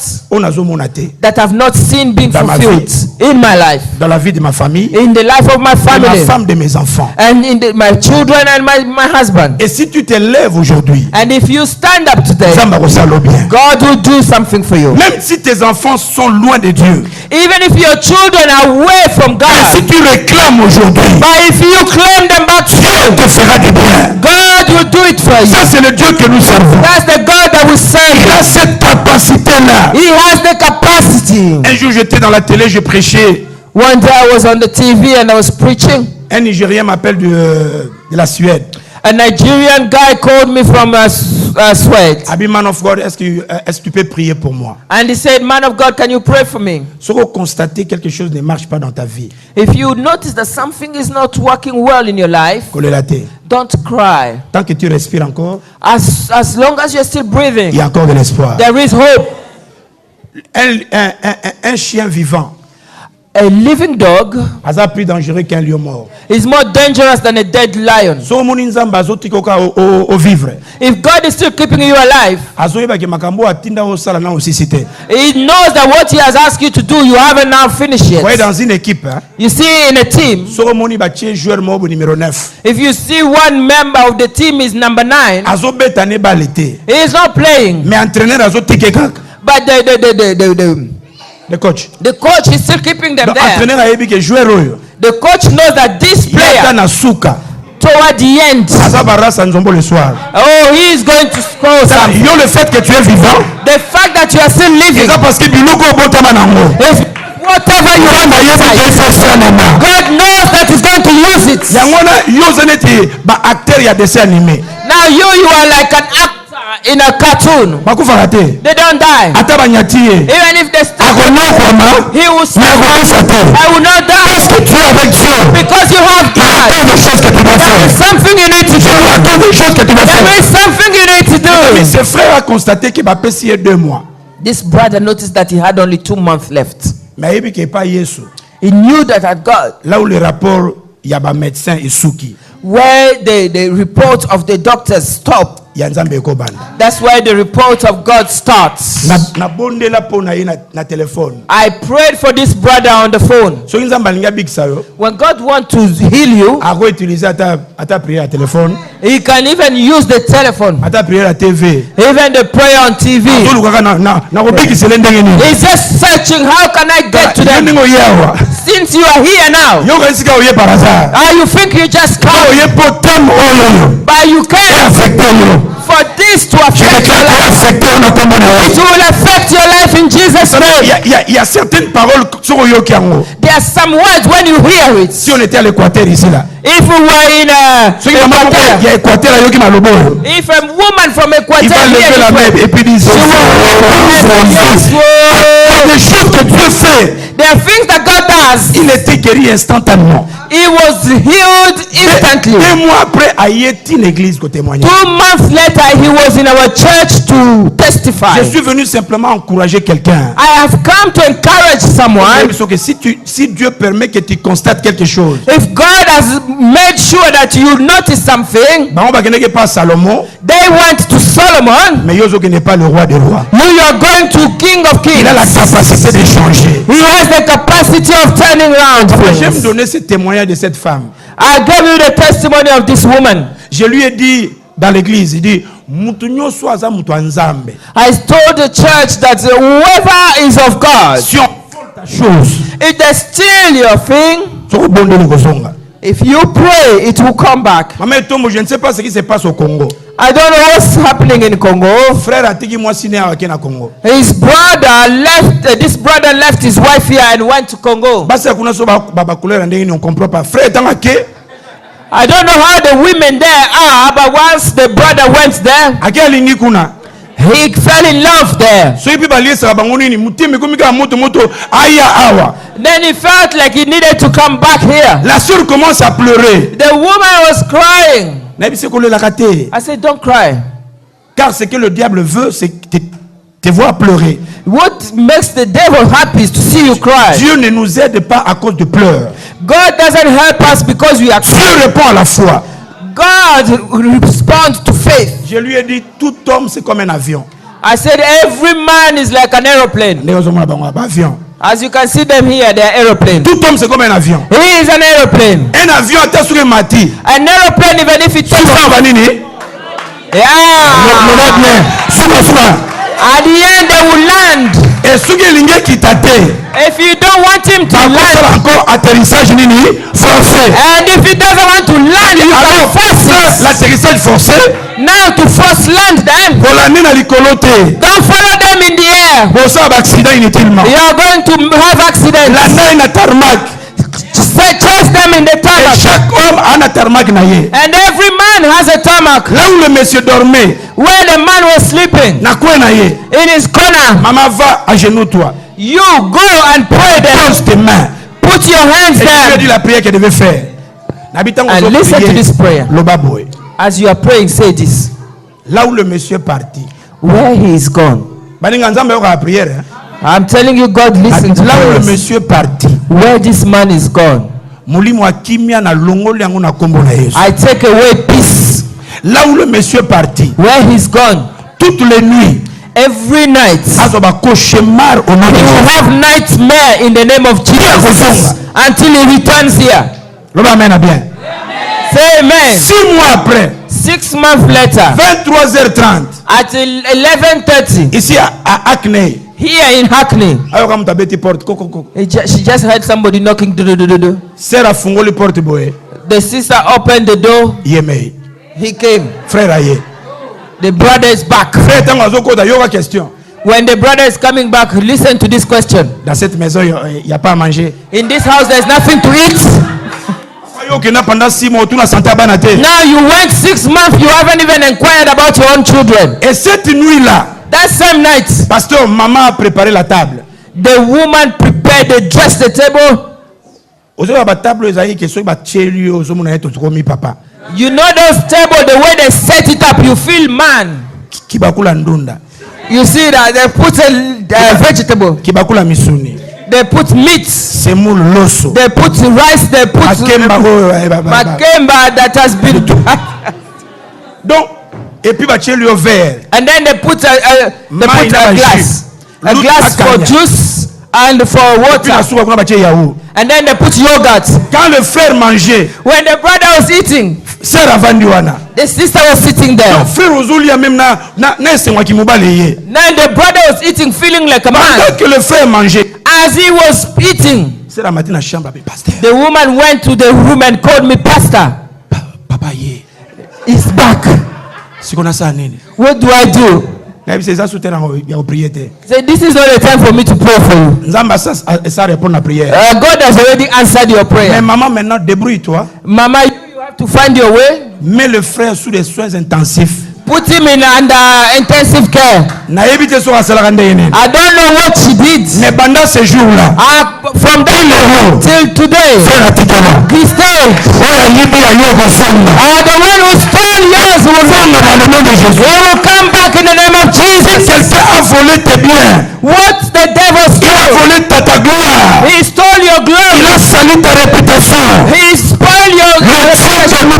that I've not seen being fulfilled in my life, dans la vie de ma famille, in the life of my de ma family, femme, de mes enfants. and in my children and my husband. Et si tu te lèves aujourd'hui, And if you stand up today, God will do something for you. même si tes enfants sont loin de Dieu, Even if your children are away from si God, tu réclames aujourd'hui, but if you claim them back to Dieu you, te fera du bien. God will do it for you. Ça, c'est le Dieu que nous servons. That's the God that we serve. Il a cette capacité-là. He has the capacity. Un jour, j'étais dans la télé, je prêchais. One day I was on the TV and I was preaching. Un Nigérien m'appelle de la Suède. A Nigerian guy called me from Sweden. Abi, man of God, est-ce que tu peux prier pour moi? And he said, man of God, can you pray for me? Si vous constatez que quelque chose ne marche pas dans ta vie, If you notice that something is not working well in your life, don't cry. Tant que tu respires encore, As long as you're still breathing, il y a encore de l'espoir. there is hope. Un chien vivant A living dog est plus dangereux qu'un lion mort. is more dangerous than a dead lion. So moni nzamba azotikoka o vivre. If God is still keeping you alive, Azoyeba ke makambo atinda osala na osisite. He knows that what He has asked you to do, you haven't now finished Voyez yet. dans une équipe, hein, You see, in a team, so moni batie joueur mobo numéro 9. if you see one member of the team is number 9, Azobeta ne balete. he is not playing, Mais entraîneur azotike kaka. but Le coach. the coach is still keeping them Donc there. entraîneur ayebi ke joueur oyo. The coach knows that this Yata player, na suka. toward the end, Azabarasa nzombo le soir. oh, he is going to score something. Yo le fait que tu es vivant, The fact that you are still living, c'est parce que biloko obotama nango. is whatever you want to use, God knows that He's going to use it. Yangona yo zeneti ba acteur ya dessin animé. Now you are like an actor in a cartoon. Bakufaka te. They don't die. Ata banyati ye. Even if they start, Akonokoma. He will say, I will not die. Tu es avec Dieu. Because you have Il y a God. tant de choses que tu dois There is faire. something you need to Il y a do. tant de choses que tu dois There faire. is something you need to Mais do. ses frères a constaté qu'il va passer 2 mois. This brother noticed that he had only 2 months left. Mais il n'y a pas Yesu. He knew that at God, Là où le rapport, il y a un médecin et souki. where the report of the doctors stopped, Il y a Nzambe ekobanda. that's where the report of God starts. Na bonde la pona ye na téléphone. I prayed for this brother on the phone. So Nzambe alinga bikisa yo. When God wants to heal you, Ako utiliser ata prière à téléphone, He can even use the telephone, ata prière à TV. even the prayer on TV. Tolu kaka na kobikisela ndenge nini. He's just searching, how can I get to Yo them? ndenge oyewa. Since you are here now, Yo kasika oye par hasard. you think you just Ka come, oye potem oyo. but you can't. Affecté yo. For this to Je affect your déclare life, affecté na kombo na it yo. will affect your life in Jesus' name. Il y a certaines paroles sur oyoki yango. There are some words when you hear it. Si on était à l'Équateur ici là. If we were in Ceux qui il y a Équateur ayoki malobo. if a woman from Equateur Il va lever la main et puis dire yes, des choses que Dieu fait. there are things that God does. Il était guéri instantanément. He was healed instantly. 2 mois après, Ayeti l'église pour témoigner. 2 months later, he was in our church to testify. Je suis venu simplement encourager quelqu'un. I have come to encourage someone. Parce que si Dieu permet que tu constates quelque chose, If God has made sure that you notice something, on va gagner pas Salomon, they went to Solomon. mais Yozo n'est pas le roi des rois. You are going to King of Il a la Kings. capacité de changer. He has the capacity of turning around J'aime things. donner ce témoignage de cette femme. I gave you the testimony of this woman. Je lui ai dit dans l'église, il dit, mutu nyonso aza mutu wa Nzambe. I told the church that whoever is of God, Si on vole ta chose, if they steal your thing, soko bondo ni kozonga. if you pray, it will come back. Maman Etombo, je ne sais pas ce qui se passe au Congo. I don't know what's happening in Congo. Frère atiki moi sine awake na Congo. His brother left, this brother left his wife here and went to Congo. Basi hakuna so baba couleur ndenge ni on comprend pas. Frère tanga ke I don't know how the women there are, but once the brother went there, ake alingi kuna. he fell in love there. So ipi baliesa bango nini mutimi komika moto aya awa. Then he felt like he needed to come back here. La sœur commence à pleurer. The woman was crying. Na bise ko le lakate. I said, don't cry. Car ce que le diable veut c'est te voir pleurer. What makes the devil happy is to see you cry. Dieu ne nous aide pas à cause de pleurs. God doesn't help us because we are Dieu crying. répond à la foi. God responds to faith. Je lui ai dit, tout homme, c'est comme un avion. I said, every man is like an aeroplane. Avion. As you can see them here, they are aeroplanes. Tout homme, c'est comme un avion. He is an aeroplane. Un avion, attends sur le mati. An aeroplane, even if it takes off. Yeah. At the end, they will land. Et ce qui est quitté. If you don't want him to land, encore atterrissage forcé. And if he doesn't want to land, you can force it. L'atterrissage forcé. Now to force land them. Don't follow them in the air. You are going to have accidents. Chase them in the tarmac. Chaque homme a un tarmac. And every man has a tarmac. Là où le monsieur dormait, where the man was sleeping, in his corner, maman va à genoux toi. You go and pray there. Pose tes mains. Put your hands there. Et tu dis la prière qu'elle devait faire. And listen to this prayer. As you are praying, say this. Là où le monsieur est parti, where he is gone. I'm telling you, God listens to là où le prayers. monsieur est parti, where this man is gone, I take away peace. Là où le monsieur est parti, where he's gone, toutes les nuits, every night, he will have nightmare in the name of Jesus until he returns here. Say amen. 6 mois après, 6 months later, 23h30, at 11:30, ici à Hackney, here in Hackney, she just heard somebody knocking. The sister opened the door. He came. The brother is back. When the brother is coming back, listen to this question. In this house, there's nothing to eat. Now you went 6 months, you haven't even inquired about your own children. Et cette nuit-là, that same night, pasteur, maman a préparé la table. The woman prepared, they dressed the table. You know those tables, the way they set it up, you feel man. You see that they put a vegetable. They put meat. They put rice. They put makemba that has been. Donc, et puis au verre. And then they put a glass for juice and for water. And then they put yogurt. Quand le frère mangeait, when the brother was eating, the sister was sitting there. Now the brother was eating, feeling like a man. Que le frère mangeait, as he was eating, the woman went to the room and called me, Pastor. Papa, he's back. What do I do? Say, this is not the time for me to pray for you. God has already answered your prayer. Mama, you have to find your way. Mets le frère sous des soins intensifs. Put him in under intensive care. I don't know what she did. From that till today, he stayed. The one who stole yours will come back in the name of Jesus. What the devil stole, he stole your glory. He spoiled your reputation.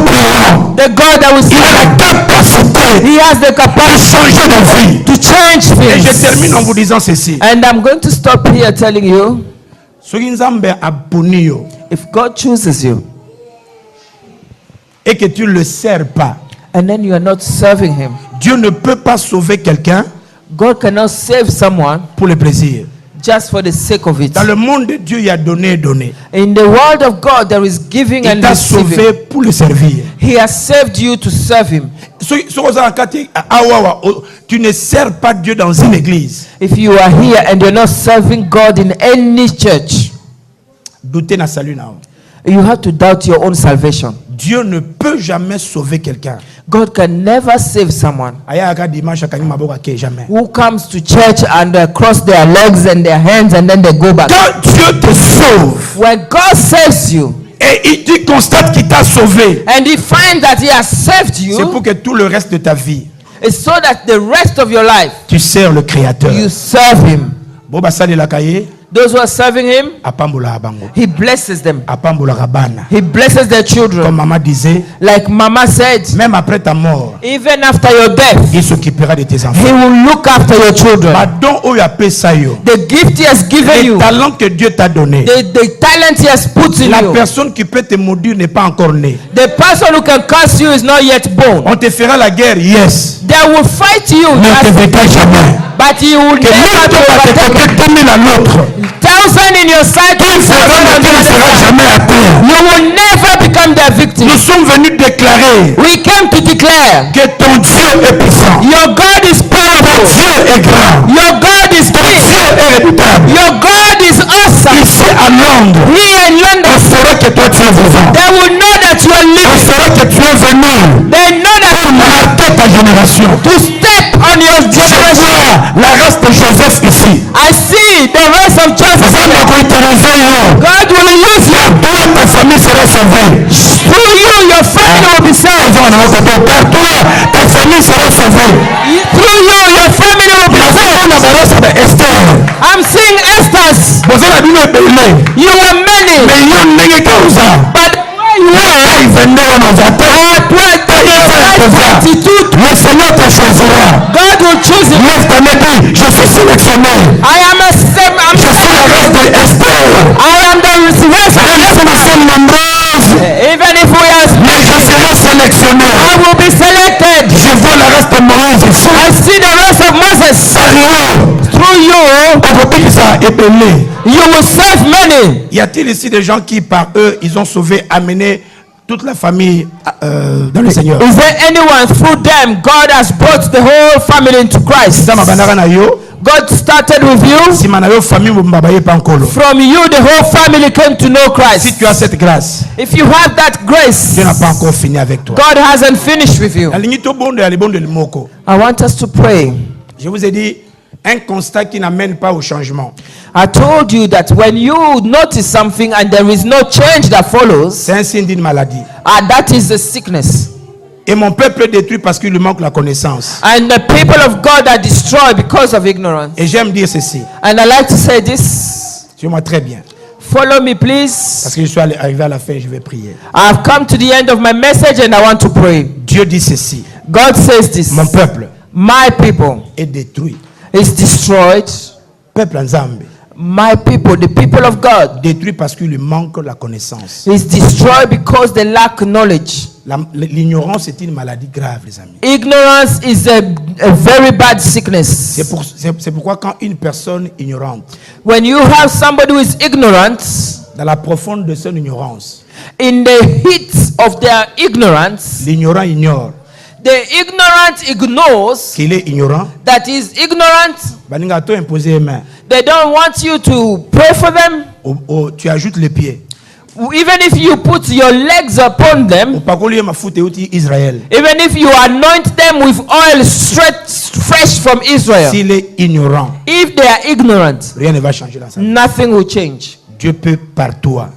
The God that was he has the capacity to change things. Et je termine en vous disant ceci. And I'm going to stop here telling you, if God chooses you et que tu le sers pas, and then you are not serving him, Dieu ne peut pas sauver quelqu'un, God cannot save someone pour le plaisir. Just for the sake of it. Dans le monde de Dieu, il y a donné et donné. In the world of God, there is giving and receiving. Il t'a sauvé pour le servir. He has saved you to serve him. Tu ne sers pas Dieu dans une église. If you are here and you're not serving God in any church, you have to doubt your own salvation. Dieu ne peut jamais sauver quelqu'un. God can never save someone who comes to church and cross their legs and their hands and then they go back. Quand Dieu te sauve, when God saves you, et il constate qu'il t'a sauvé, and he finds that he has saved you, c'est pour que tout le reste de ta vie, it's so that the rest of your life, tu sers le Créateur. You serve him. Those who are serving him, apambola bango. he blesses them. Apambola rabana. He blesses their children. Comme maman disait, Like Mama said, même après ta mort, even after your death, il s'occupera de tes he enfants. will look after your children. Pardon où il a payé ça yo. The gift he has given Les you, talents que Dieu t'a donné. the talent he has put in La you, personne qui peut te maudire n'est pas encore née. the person who can curse you is not yet born. On te fera la guerre, yes. They will fight you, Mais on ne te yes, vaincra jamais. but you will Que never l'un be va te overtaken. compter 2000 à l'autre. 1,000 in your side, Qui fera 2,000 le on the ne other sera side. jamais à terre. You will never become their victim. Nous sommes venus déclarer We came to declare que ton Dieu est puissant. your God is Ton powerful. Dieu est grand. Your God is Ton big. Dieu est redoutable. Your God is awesome. Ici à Londres, Here in on London, saura que toi tu es vivant. they will know that you are On living. saura que tu es venu They know that pour marquer ta génération. to step on your Je generation. vois la race de Joseph ici. I see the race of Joseph. Ça m'a autorisé. God will use you. Toi, ta famille sera sauvée. Through you, your family will be saved. Par toi, ta famille sera sauvée. Through you, your family will be saved. I'm seeing Esther's. You were many, but where you were, Le Seigneur te choisira. God will choose you. Lève ta main, dis, je suis sélectionné. Je suis la race de Esther. I am the race of Même si nous sommes nombreuses, Even if we are, mais je serai sélectionné. I will be selected. Je vois la race de Moïse ici. I see the race of Moses. Sérieux. Through you, On peut dire ça, ébélé. you will save many. Y a-t-il ici des gens qui, par eux, ils ont sauvé, amené toute la famille dans le Seigneur? Is there anyone through them God has brought the whole family into Christ? Dans ma banara na yo, God started with you. si ma na yo famille mbabaye pa nkolo. From you, the whole family came to know Si Christ. tu as cette grâce, If you have that grace, Dieu n'a pas encore fini avec toi. God hasn't finished with you. Alingi to bondo ya libondo limoko. I want us to pray. Je vous ai dit un constat qui n'amène pas au changement. I told you that when you notice something and there is no change that follows, C'est un signe d'une maladie. that is the sickness. Et mon peuple est détruit parce qu'il lui manque la connaissance. And the people of God are destroyed because of ignorance. Et j'aime dire ceci. And I like to say this. Suis-moi très bien. Follow me, please. Parce que je suis arrivé à la fin, je vais prier. I've come to the end of my message and I want to pray. Dieu dit ceci. God says this. Mon peuple My people est détruit. is destroyed. Peuple Nzambe. My people, the people of God, Détruit parce qu'il lui manque la connaissance. is destroyed because they lack knowledge. L'ignorance est une maladie grave, les amis. Ignorance is a very bad sickness. C'est pourquoi quand une personne ignorante, When you have somebody who is ignorant, dans la profonde de son ignorance, in the heat of their ignorance, l'ignorant ignore the ignorant ignores qu'il est ignorant. that is ignorant. Baninga to imposer les mains. They don't want you to pray for them. Tu ajoutes les pieds. Even if you put your legs upon them, Pakoli mafute uti Israël. even if you anoint them with oil straight fresh from Israel, S'il est ignorant, if they are ignorant, rien ne va changer dans sa vie. nothing will change. Dieu peut par toi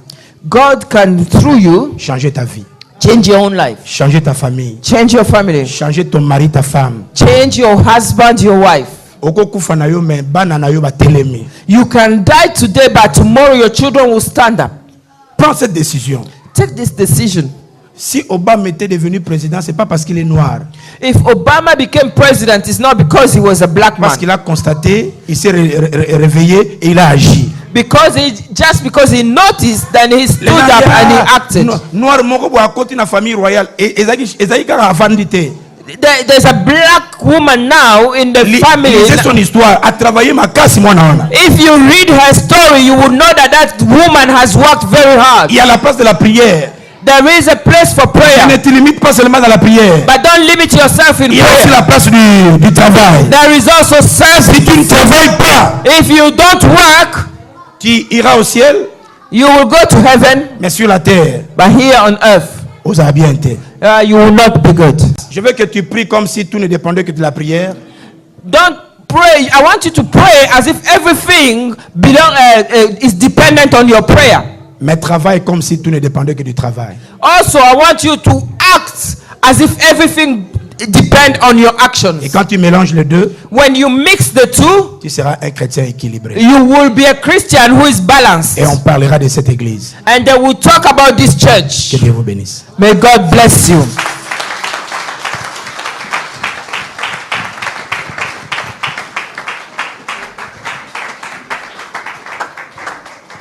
God can, through you, changer ta vie, change your own life, changer ta famille, change your family, changer ton mari, ta femme. change your husband, your wife. Okokufa na yo me bana na yo batelemi. You can die today, but tomorrow your children will stand up. Prends cette décision. Take this decision. Si Obama était devenu président, c'est pas parce qu'il est noir, If Obama became president, it's not because he was a black parce man. qu'il a constaté, il s'est réveillé et il a agi. Because he noticed, then he stood up and he acted. Noir moko bo akoti na famille royale et ezaki kaka avandité. There's a black woman now in the family. Lisez son histoire, a travaillé makasi mwana wana. If you read her story, you would know that woman has worked very hard. Il y a la place de la prière. There is a place for prayer. Ne te limite pas seulement dans la prière. But don't limit yourself in Il y a aussi prayer. la place du travail. There is also service. Si tu ne travailles pas, If you don't work, tu iras au ciel, you will go to heaven, mais sur la terre, but here on earth, aux habités. you will not be good. Je veux que tu pries comme si tout ne dépendait que de la prière. Don't pray. I want you to pray as if everything is dependent on your prayer. Mais travaille comme si tout ne dépendait que du travail. Also, I want you to act as if everything depend on your actions. Et quand tu mélanges les deux, When you mix the two, tu seras un chrétien équilibré. you will be a Christian who is balanced. Et on parlera de cette église. And they will talk about this Que church. Dieu vous bénisse. May God bless you.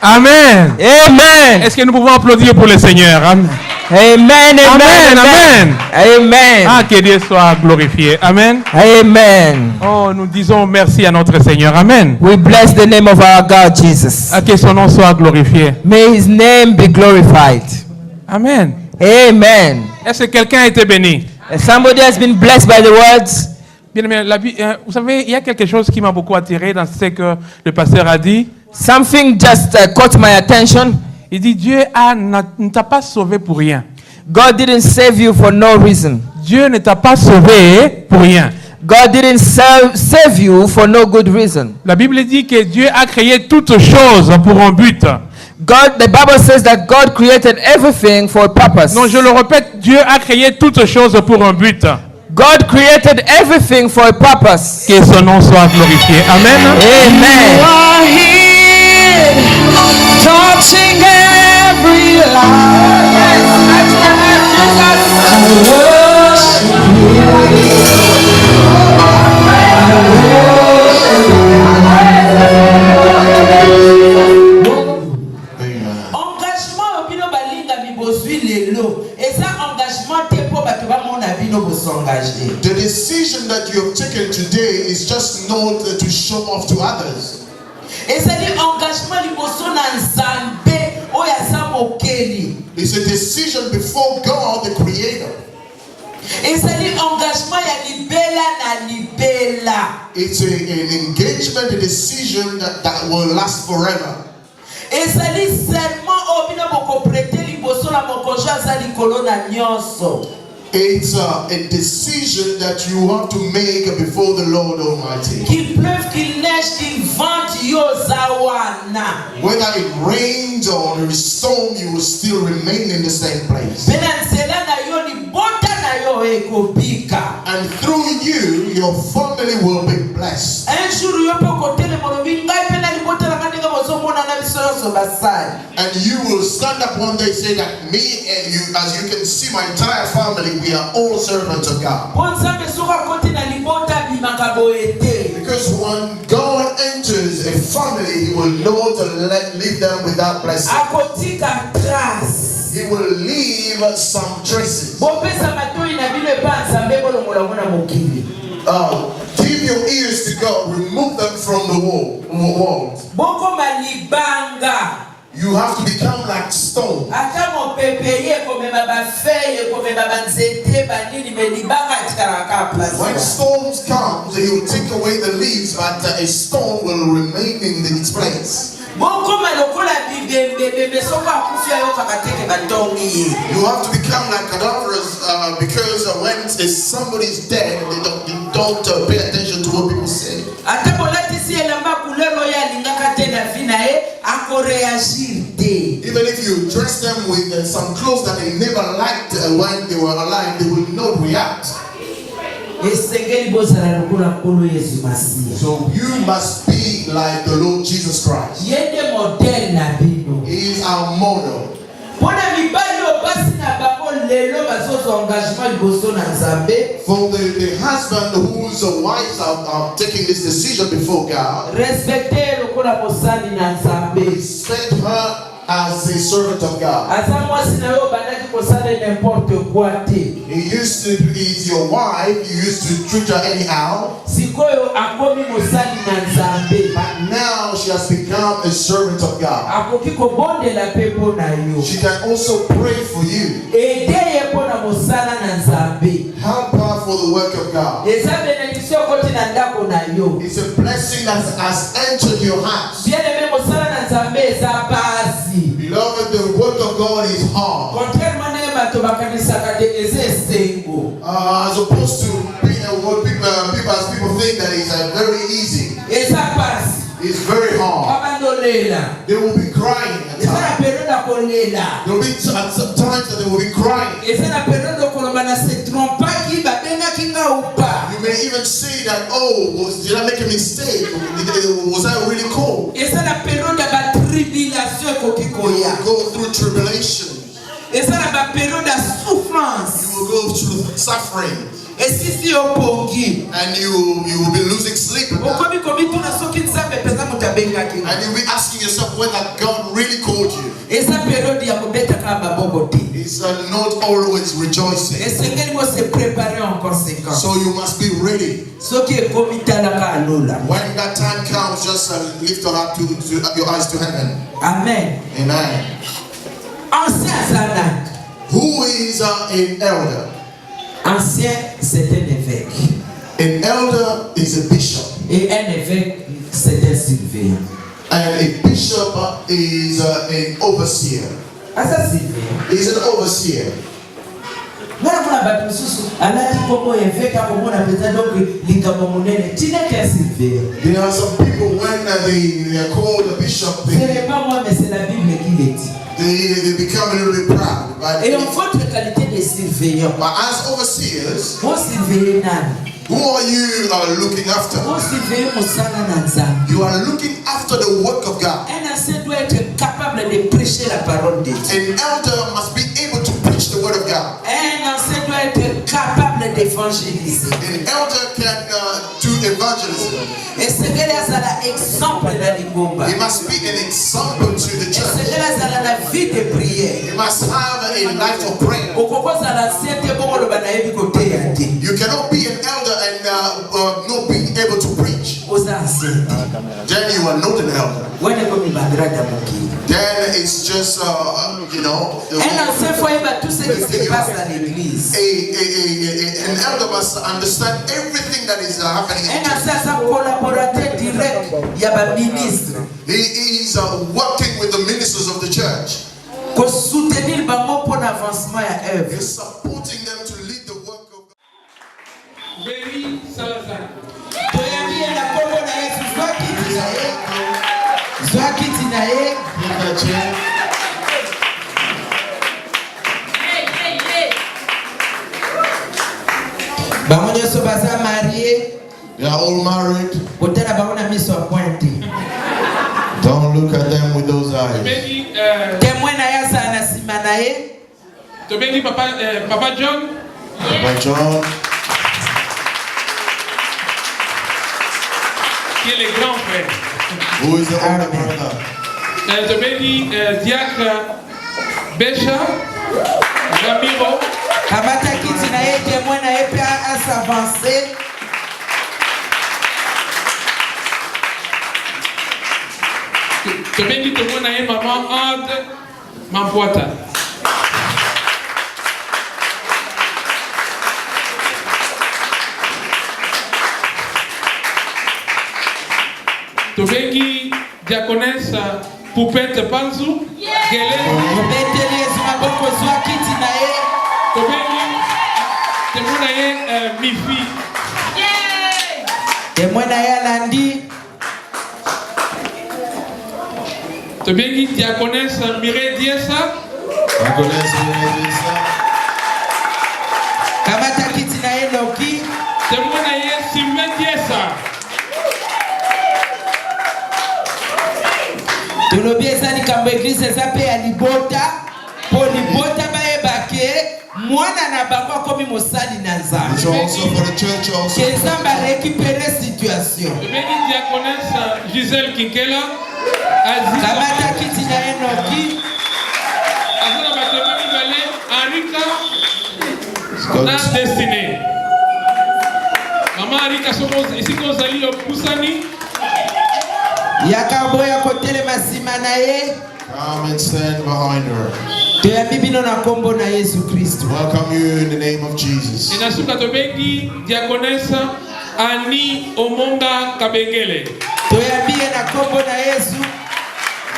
Amen. Amen. Est-ce que nous pouvons applaudir pour le Seigneur? Amen. Amen. Amen. Amen. Amen. Ah, que Dieu soit glorifié. Amen. Amen. Oh, nous disons merci à notre Seigneur. Amen. We bless the name of our God, Jesus. Ah, que son nom soit glorifié. May his name be glorified. Amen. Amen. Est-ce que quelqu'un a été béni? If somebody has been blessed by the words, Bien aimé, vous savez, il y a quelque chose qui m'a beaucoup attiré dans ce que le pasteur a dit. something just caught my attention. Il dit, Dieu ne t'a pas sauvé pour rien. God didn't save you for no reason. Dieu ne t'a pas sauvé pour rien. God didn't save you for no good reason. La Bible dit que Dieu a créé toutes choses pour un but. The Bible says that God created everything for a purpose. Non, je le répète, Dieu a créé toutes choses pour un but. God created everything for a purpose. Que son nom soit glorifié. Amen. Amen. Touching every life. Engagement bino balinga mibozwi lelo. Eza engagement te po bato ba mona bino bosengagé. The decision that you have taken today is just not to show off to others. Ezali engagement liboso na Nzambe oyo aza mokeli. It's a decision before God, the Creator. Ezali engagement ya libela na libela. It's an engagement, a decision that will last forever. Ezali serment oyo bino bokoprete liboso na mokonzi aza likolo na nyonso. It's a decision that you have to make before the Lord Almighty. Qu'il pleuve, qu'il neige, qu'il vente, yo zawana. Whether it rains or there is storm, you will still remain in the same place. Pena nzela na yo ni bota na yo ekopika. And through you, your family will be blessed. Un jour yo pe kotele molobi ngai pena ni bota la kandika bozo mona na biso yo so basai. And you will stand up one day and say that me and you, as you can see, my entire family, we are all servants of God. Because when God enters a family, He will not leave them without blessing. He will leave some traces. Give your ears to God, remove them from the world. You have to become like stone. When storms come, He will take away the leaves, but a stone will remain in its place. You have to become like cadaverous because when somebody is dead, they don't pay attention to what people say. Even if you dress them with some clothes that they never liked when they were alive, they will not react. So you must be like the Lord Jesus Christ. He is our model. For the husband whose wives are taking this decision before God, respect her as a servant of God. He used to is your wife, you used to treat her anyhow. But now she has become a servant of God. She can also pray for you. Help her for the work of God. It's a blessing that has entered your house. Beloved, the work of God is hard. As opposed to what people think that is very easy. It's very hard. They will be crying at times. There will be times that they will be crying. You may even say that, oh, did I make a mistake? Was I really cold? You will go through tribulation. You will go through suffering. And you will be losing sleep. And you'll be asking yourself whether God really called you. It's not always rejoicing. So you must be ready. When that time comes, just lift up your eyes to heaven. Amen. Amen. Who is an elder? Ancien, c'est un évêque. An elder is a bishop. Et un évêque, c'est un surveillant. And a bishop is an overseer. Is an overseer. There are some people when they are called a bishop, they become a little bit proud. But as overseers, who are you looking after? You are looking after the work of God. An elder must be able to preach the word of God. An elder can do evangelism. He must be an example to the church. He must have a life of prayer. You cannot be an elder and not be able to preach. Then you are not an elder. Then it's just, an elder must understand everything that is happening in the church. He is working with the ministers of the church. He's supporting them to lead the work of God. Very Salazar. They are all married. Don't look at them with those eyes. Papa John. Papa John. Qui est le grand frère. Who is the older brother? Diacre Bécha. Ramiro. Tobengi témoin na ye maman Ande Mampoata. Tobengi diaconesse Poupette Panzu. Tobengi témoin na ye Mifi. Témoin na ye Landi. Tobengi diaconesse Mireille Diessa. Diaconesse Mireille Diessa. Kamata kiti na ye Loki. Témoin na ye Sylvain Diessa. Tolobi ezali kambo église ezape ya libota. Po libota bayebake mwana na bango akomi mosali na Nzambe. It's also for the church also. Nzambe a récupéré situation. Tobengi diaconesse Gisèle Kinkela. Kamata kiti na Enoki. Azana batemani bale Arika na Destiné. Mama Arika ici qu'on s'allie au Poussani. Yakaboya kotele masima na ye. Come and stand behind her. Tuyambibino na kombo na Yesu Kristo. Welcome you in the name of Jesus. Inasuka tobengi diaconesse Ani Omonga Kabengele. Tuyambie na kombo na Yesu.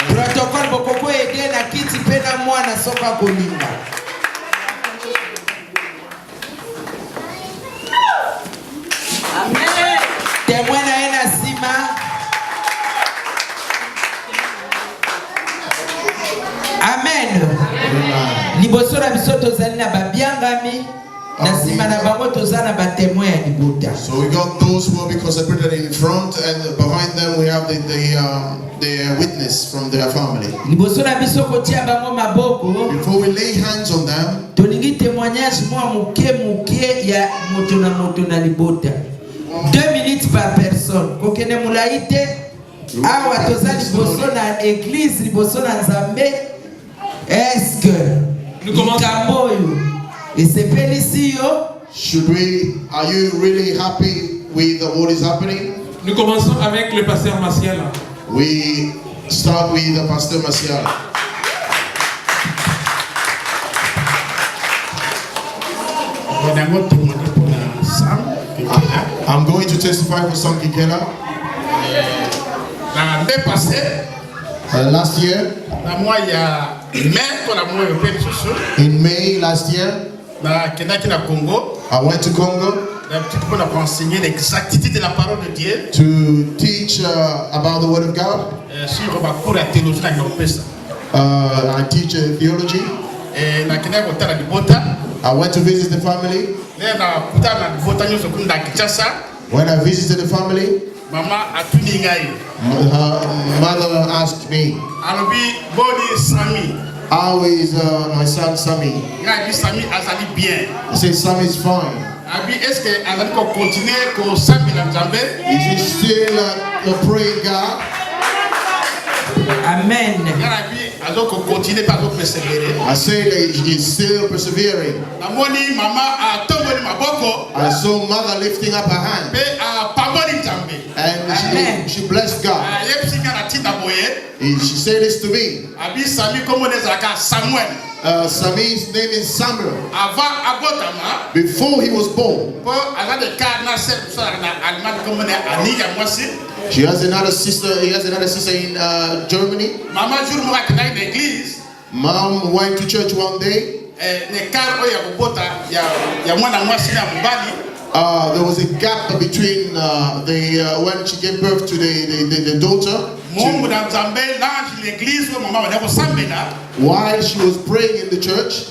Protocole bokoko ede na kiti pena mwana soka kolinga. Amen. Témoin na ye na sima. Amen. Liboso na biso tozali na babiangami So we got those who will be consecrated in front, and behind them we have the witness from their family. Before we lay hands on them, 2 minutes par personne. Kokene mulaite awa tozali liboso na église liboso na Nzambe. Est-ce que nous commençons esepeli si yo? Are you really happy with what is happening? Nous commençons avec le pasteur Martial. We start with the pastor Martial. I'm going to testify for Sam Kikela. Last year, in May last year, I went to Congo to teach about the Word of God. I teach theology. I went to visit the family. When I visited the family, her mother asked me, how is my son Sammy? I said, Sammy is fine. Is he still a praying God? Amen. I say that he's still persevering. I saw mother lifting up her hand, and she blessed God. She said this to me. Sammy's name is Samuel. Before he was born, she has another sister. He has another sister in Germany. Mom went to church one day. There was a gap between when she gave birth to the daughter. While she was praying in the church,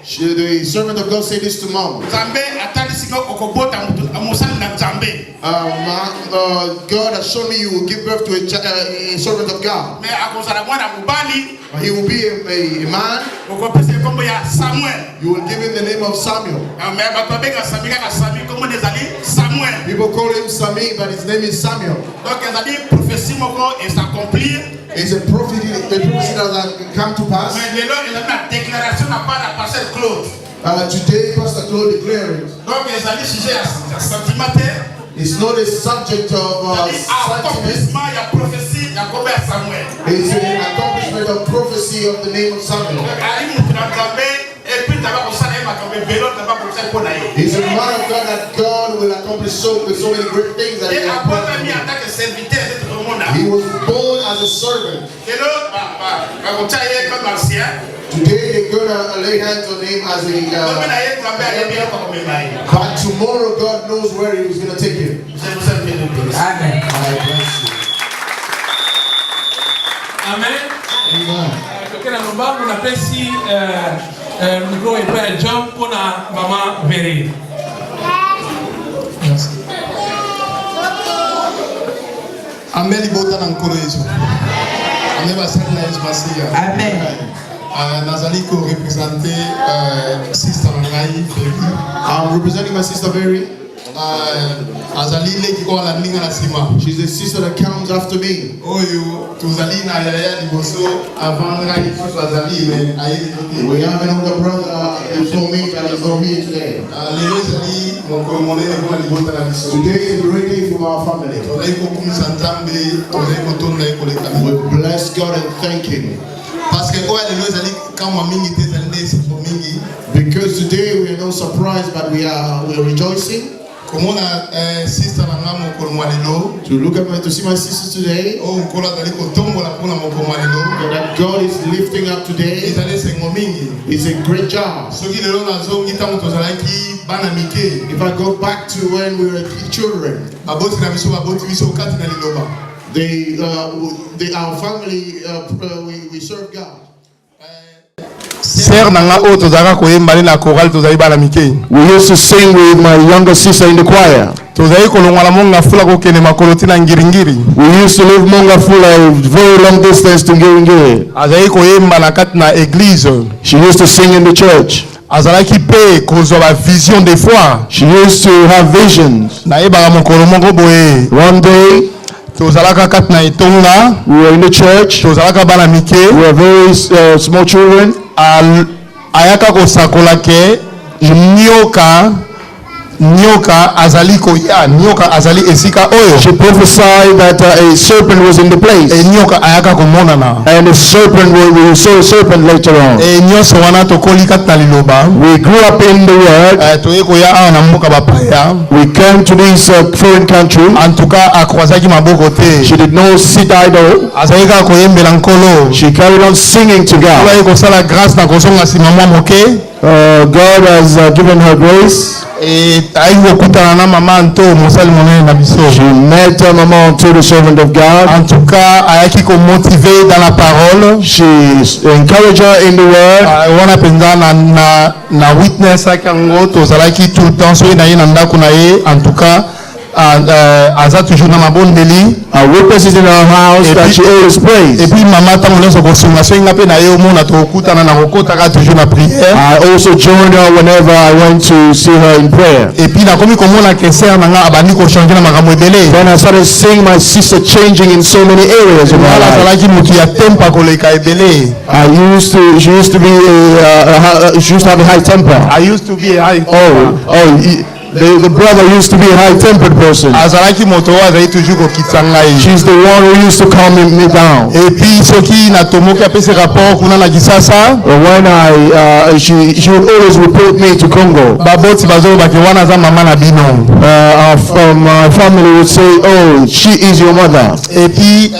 the servant of God said this to mom. God has shown me you will give birth to a servant of God. He will be a man. You will give him the name of Samuel. People call him Sammy, but his name is Samuel. It's a prophecy that has come to pass. Today, Pastor Claude declared it. It's not a subject of sentiment. It's an accomplishment of prophecy of the name of Samuel. He's a man of God that God will accomplish so many great things that he was born as a servant. Today they're gonna lay hands on him as a but tomorrow God knows where he was gonna take him. Amen. I bless you. Amen. Amen. John pour maman Véry. Amen. Nazali ko représenter Sister Ngai Véry. I'm representing my sister Véry. Azali leki ko la ninga na sima. She's the sister that comes after me. Oyo tuzali na yaya liboso avant Ngai so azali mais ayi. We have an older brother before me that is over here today. Lelo zali mon komone ko libota na biso. Today is a great day for our family. Tolai ko kumisa ntambe, tolai ko tonda ko le kami. We bless God and thank him. Parce que oya lelo zali kama mingi te zali ndesi for mingi. Because today we are not surprised, but we are rejoicing. Komona sister na ngamo ko mwalelo. To see my sister today. Oh nkola zali ko tombola pona mo ko mwalelo. That God is lifting up today. Ezali sengo mingi. It's a great job. Soki lelo na zo ngita mo tozalaki bana mike. If I go back to when we were children, aboti na biso aboti biso kati na liloba. Our family, we serve God. sœur nanga o tozaka koyemba na chorale tozali bana mike. We used to sing with my younger sister in the choir. Tozali kolongwa monga fula kokene makoloti na ngiringiri. We used to live monga fula very long distance to Ngiringiri. Azali koyemba na kati na église. She used to sing in the church. Azalaki pe kozwa ba vision des fois. She used to have visions. Na yeba mokolo moko boye. One day, tozalaka kati na etonga. we were in the church. Tozalaka bana mike. We were very small children. Ayaka kosakola ke nyoka azali koya nyoka azali esika oyo. She prophesied that a serpent was in the place. Nyoka ayaka komonana. And a serpent, we saw a serpent later on. Nyonso wana tokoli kati na liloba. We grew up in the word. Toye koya awa na mboka bapaya. We came to this foreign country. En tout cas akwazaki maboko te. She did not sit idle. Azalika koyembela nkolo. She carried on singing to God. Ola kosala grâce na kozonga sima mwa moke. God has given her grace. She met her mama to the servant of God. En tout cas, ayaki ko motiver dans la parole. She encouraged her in the word. Wana penza na witness akango to zalaki tout le temps so ina yina ndako na ye. En tout cas, aza toujours na mabondeli. Our witnesses in our house that she always prays. Et puis mama tango leso ko sunga so inga pe na ye omona to okutana na kokota ka toujours na prière. I also joined her whenever I went to see her in prayer. Et puis na komi komona ke sœur nanga abandi ko changer na makambo ebele. Then I started seeing my sister changing in so many areas of my life. Zalaki mutu ya tempa koleka ebele. She used to have a high temper. I used to be a high temper. The brother used to be a high-tempered person. Azalaki moto azali toujours ko kitanga. She's the one who used to calm me down. Et puis soki na tomoki apese rapport kuna na Kisasa. When she would always report me to Congo. Baboti bazo baki wana za mama na bino. From my family would say, oh, she is your mother. Et puis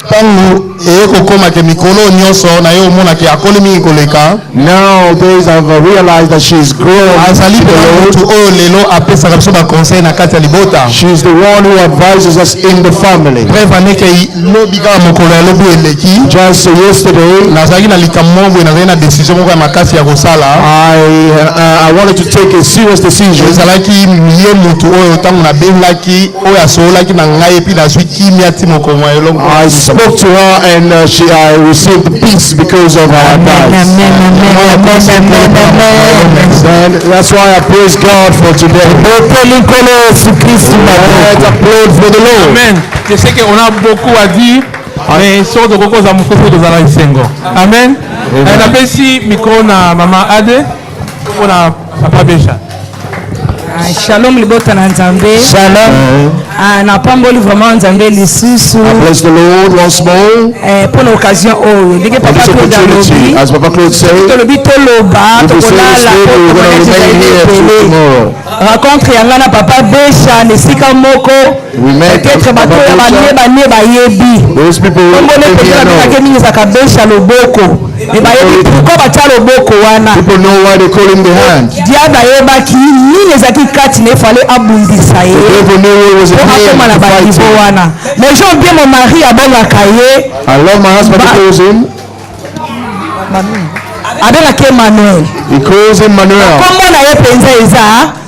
tangu ekokoma ke mikolo nyonso na yo mona ke akoli mingi koleka. Nowadays I've realized that she's grown. Azali to o lelo apesa kabisa ba conseil na kati ya libota. She's the one who advises us in the family. Bref aneke lobi ka mokolo ya lobi eleki. Just yesterday nazaki na likambo bwe nazaki na decision moko ya makasi ya kosala. I wanted to take a serious decision. Ezalaki ye mutu oyo tango na bengaki oyo asolaki na ngai epi nazwi kimia ti mokomo ya elongo. I spoke to her and I received peace because of her advice. That's why I praise God for today. Let's applaud for the Lord. Amen. Je sais qu'on a beaucoup à dire, mais surtout qu'on a beaucoup de zala isengo. Amen. Elle a ici micro na maman Ade, on a papa Bécha. Shalom libota na nzambe. Shalom. Na pamboli vraiment nzambe lisusu. Bless the Lord once more. Pour l'occasion oyo. Ndenge papa Claude alobi. As Papa Claude said. Tolobi toloba tokolala rencontre yanga na papa Bécha nesika moko. Peut-être bato ya banye bayebi. Those people who know. Mingi zaka Bécha loboko. Mais bayebi pourquoi batia loboko wana. People know why they call him the hand. Dia bayebaki nini ezaki kati ne fallait abundisa ye. Mais j'aime bien mon mari à Bongakaye. I love my husband. He calls him Manuel. He calls him Manuel.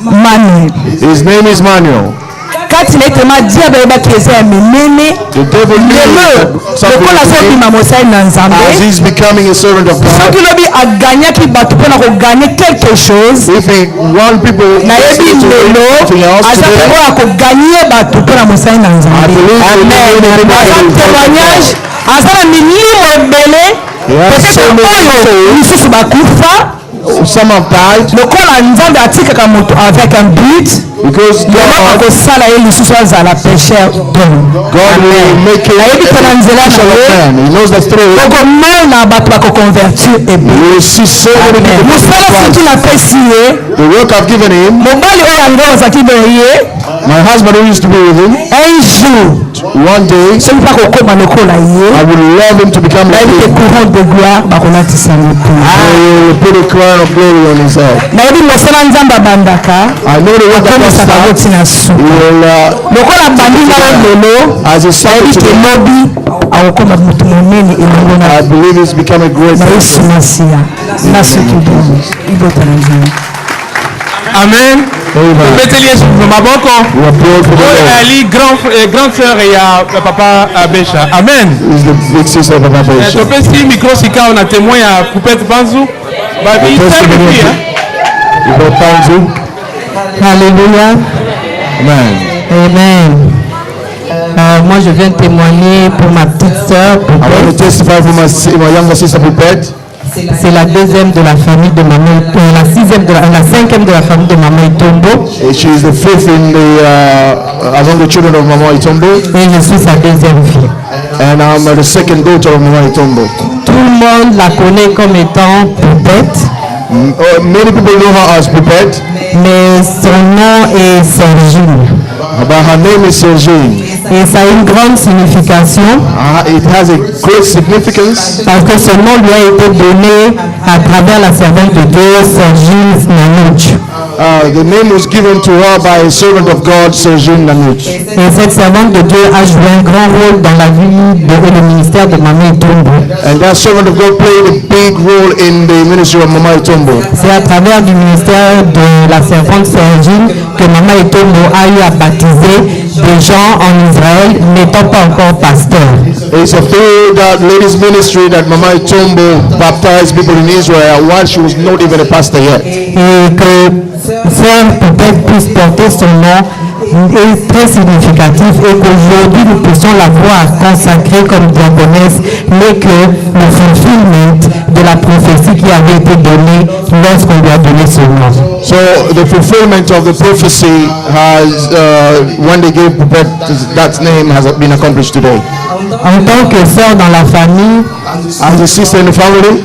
Manuel. His name is Manuel. The devil as he's becoming a servant of God. If he wants people to something else some have died because God will make it man. He knows the truth. You will see so many people. The work I've given him, my husband who used to be with him, one day I would love him to become like him. I will put a crown of glory on his head. I know the word that God starts, he will, as he said today, I believe he's become a great person. Amen. Mettez-les sur ma banque. Ali, grande sœur et papa Bécha. Amen. Si micro sika on a témoin à Poupette Banzou. Alléluia. Amen. Amen. Moi je viens témoigner pour ma petite sœur. I want to testify for my younger sister Poupette. C'est la deuxième de la famille de maman, la cinquième de la famille de maman Itombo. She is the fifth in the among the children of Mama Itombo. Et je suis sa deuxième fille. And I'm the second daughter of Mama Itombo. Tout le monde la connaît comme étant Poupette. Many people know her as Poupette. Mais son nom est Sergine. But her name is Sergine. Et ça a une grande signification. It has a great significance. Parce que ce nom lui a été donné à travers la servante de Dieu, Sergine Nanouch. The name was given to her by a servant of God, Sergine Nanouch. Et cette servante de Dieu a joué un grand rôle dans la vie et le ministère de Mama Itombo. And that servant of God played a big role in the ministry of Mama Itombo. C'est à travers du ministère de la servante Sergine que Mama Itombo a eu à baptiser des gens en Israël n'étant pas encore pasteur. It's through that lady's ministry that Mama Itombo baptized people in Israel while she was not even a pastor yet. Et que Sœur peut-être puisse porter son nom est très significatif et qu'aujourd'hui nous puissions la voir consacrée comme diaconesse, mais que le fulfillment de la prophétie qui avait été donnée lorsqu'on lui a donné ce nom. So the fulfillment of the prophecy has, when they gave that name, has been accomplished today. En tant que sœur dans la famille, as a sister in the family,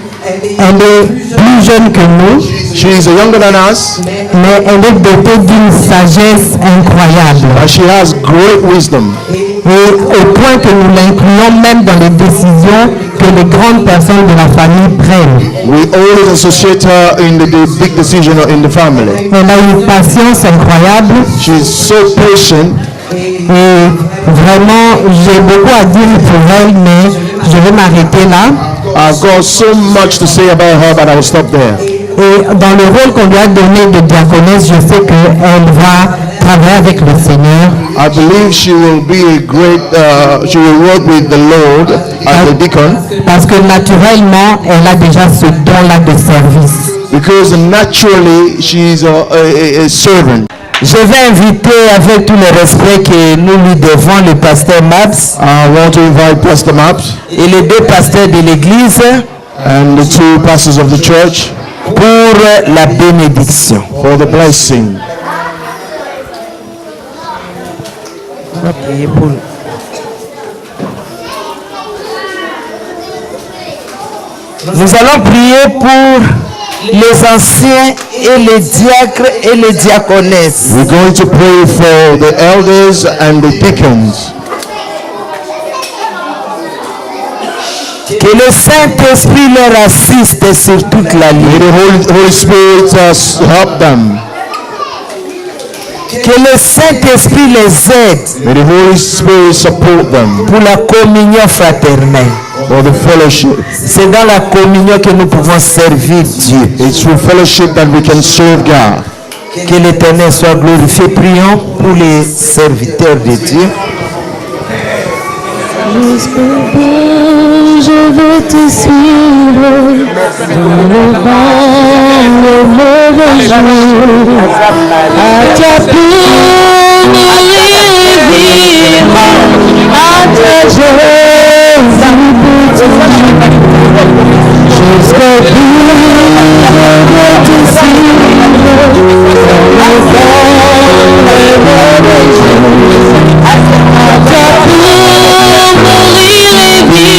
elle est plus jeune que nous. She is younger than us. Mais elle est dotée d'une sagesse incroyable. She has great wisdom. Et au point que nous l'incluons même dans les décisions que les grandes personnes de la famille prennent. We always associate her in the big decision in the family. Elle a une patience incroyable. She is so patient. Et vraiment, j'ai beaucoup à dire pour elle, mais je vais m'arrêter là. I've got so much to say about her, but I will stop there. Et dans le rôle qu'on lui a donné de diaconesse, je sais qu'elle va travailler avec le Seigneur. I believe she will be a great, she will work with the Lord as a deacon. Parce que naturellement, elle a déjà ce don-là de service. Because naturally, she is a servant. Je vais inviter avec tout le respect que nous lui devons le pasteur Maps. I want to invite Pastor Maps et les deux pasteurs de l'église and the two pastors of the church pour la bénédiction. For the blessing. Nous allons prier pour les anciens et les diacres et les diaconesses. We're going to pray for the elders and the deacons. Que le Saint-Esprit leur assiste sur toute la ligne. May the Holy Spirit help them. Que le Saint-Esprit les aide. May the Holy Spirit support them. Pour la communion fraternelle. For the fellowship. C'est dans la communion que nous pouvons servir Dieu. It's through fellowship that we can serve God. Que l'Éternel soit glorifié. Prions pour les serviteurs de Dieu. Je veux te suivre dans le vent, le mauvais jour, à ta plume vivre, à ta Jésus, jusqu'au bout, je veux te suivre dans le vent, le mauvais jour, à ta plume vivre.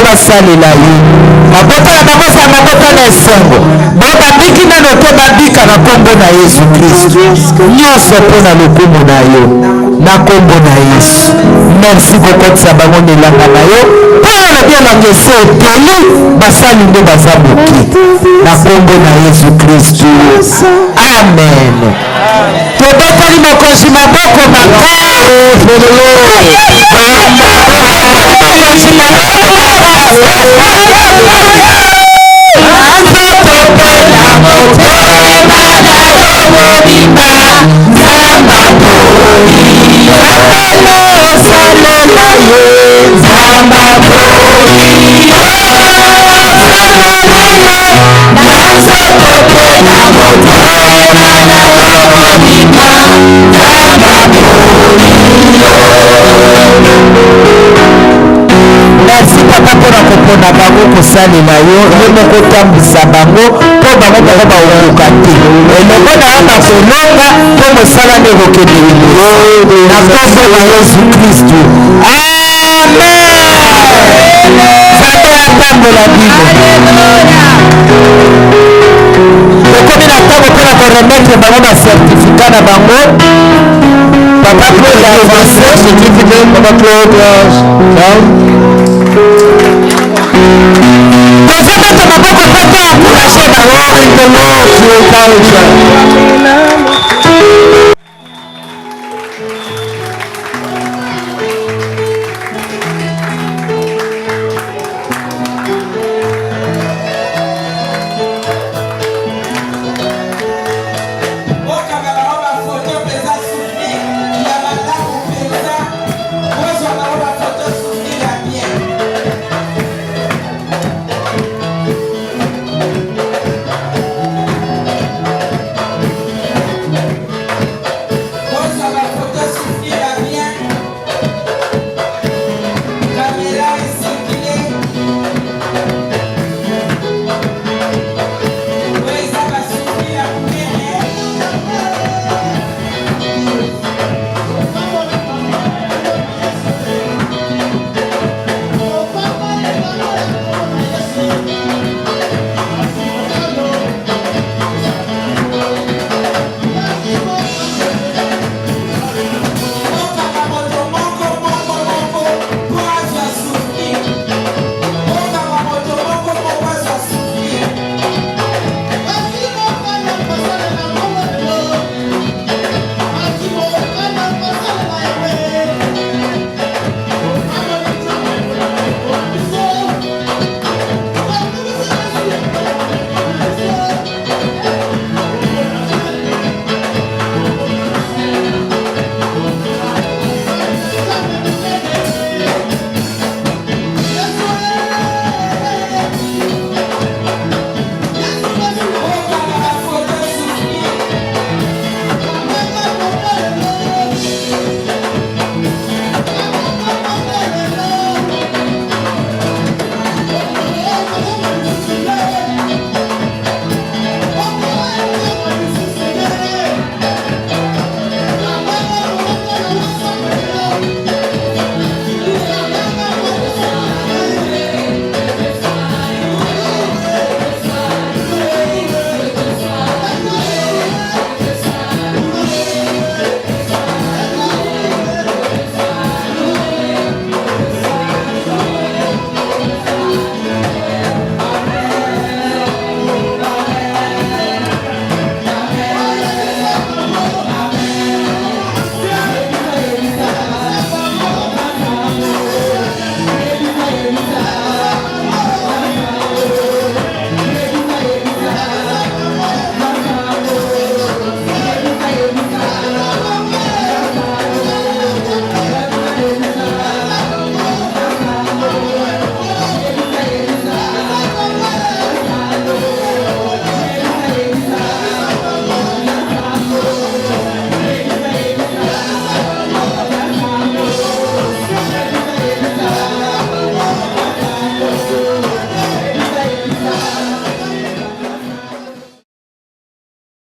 basalela ye mabota na bango za mabota na esengo babiki nano mpe babika na nkombo na Yesu Kristo nyonso mpo na lokumu na yo na nkombo na Yesu. Merci kokotisa bango milanga na yo mpo olobi elanga ese etoli basali nde baza moki na nkombo na Yesu Kristo. Amen. Tobeteli mokonzi maboko Merci papa mpona kopona bango kosalela yo ye moko otambwisa bango mpo bango bango baokoka te elongo na yo bakolonga mpo mosala nde ekokende liboso na nkombo na Yesu Kristu. Amen. Nzambe atambola bino tokomi na ntango mpona koremetre bango na certificat na bango. Papa Claude a avancé certificat. Papa Claude toza bato maboko mpo te encourage bango.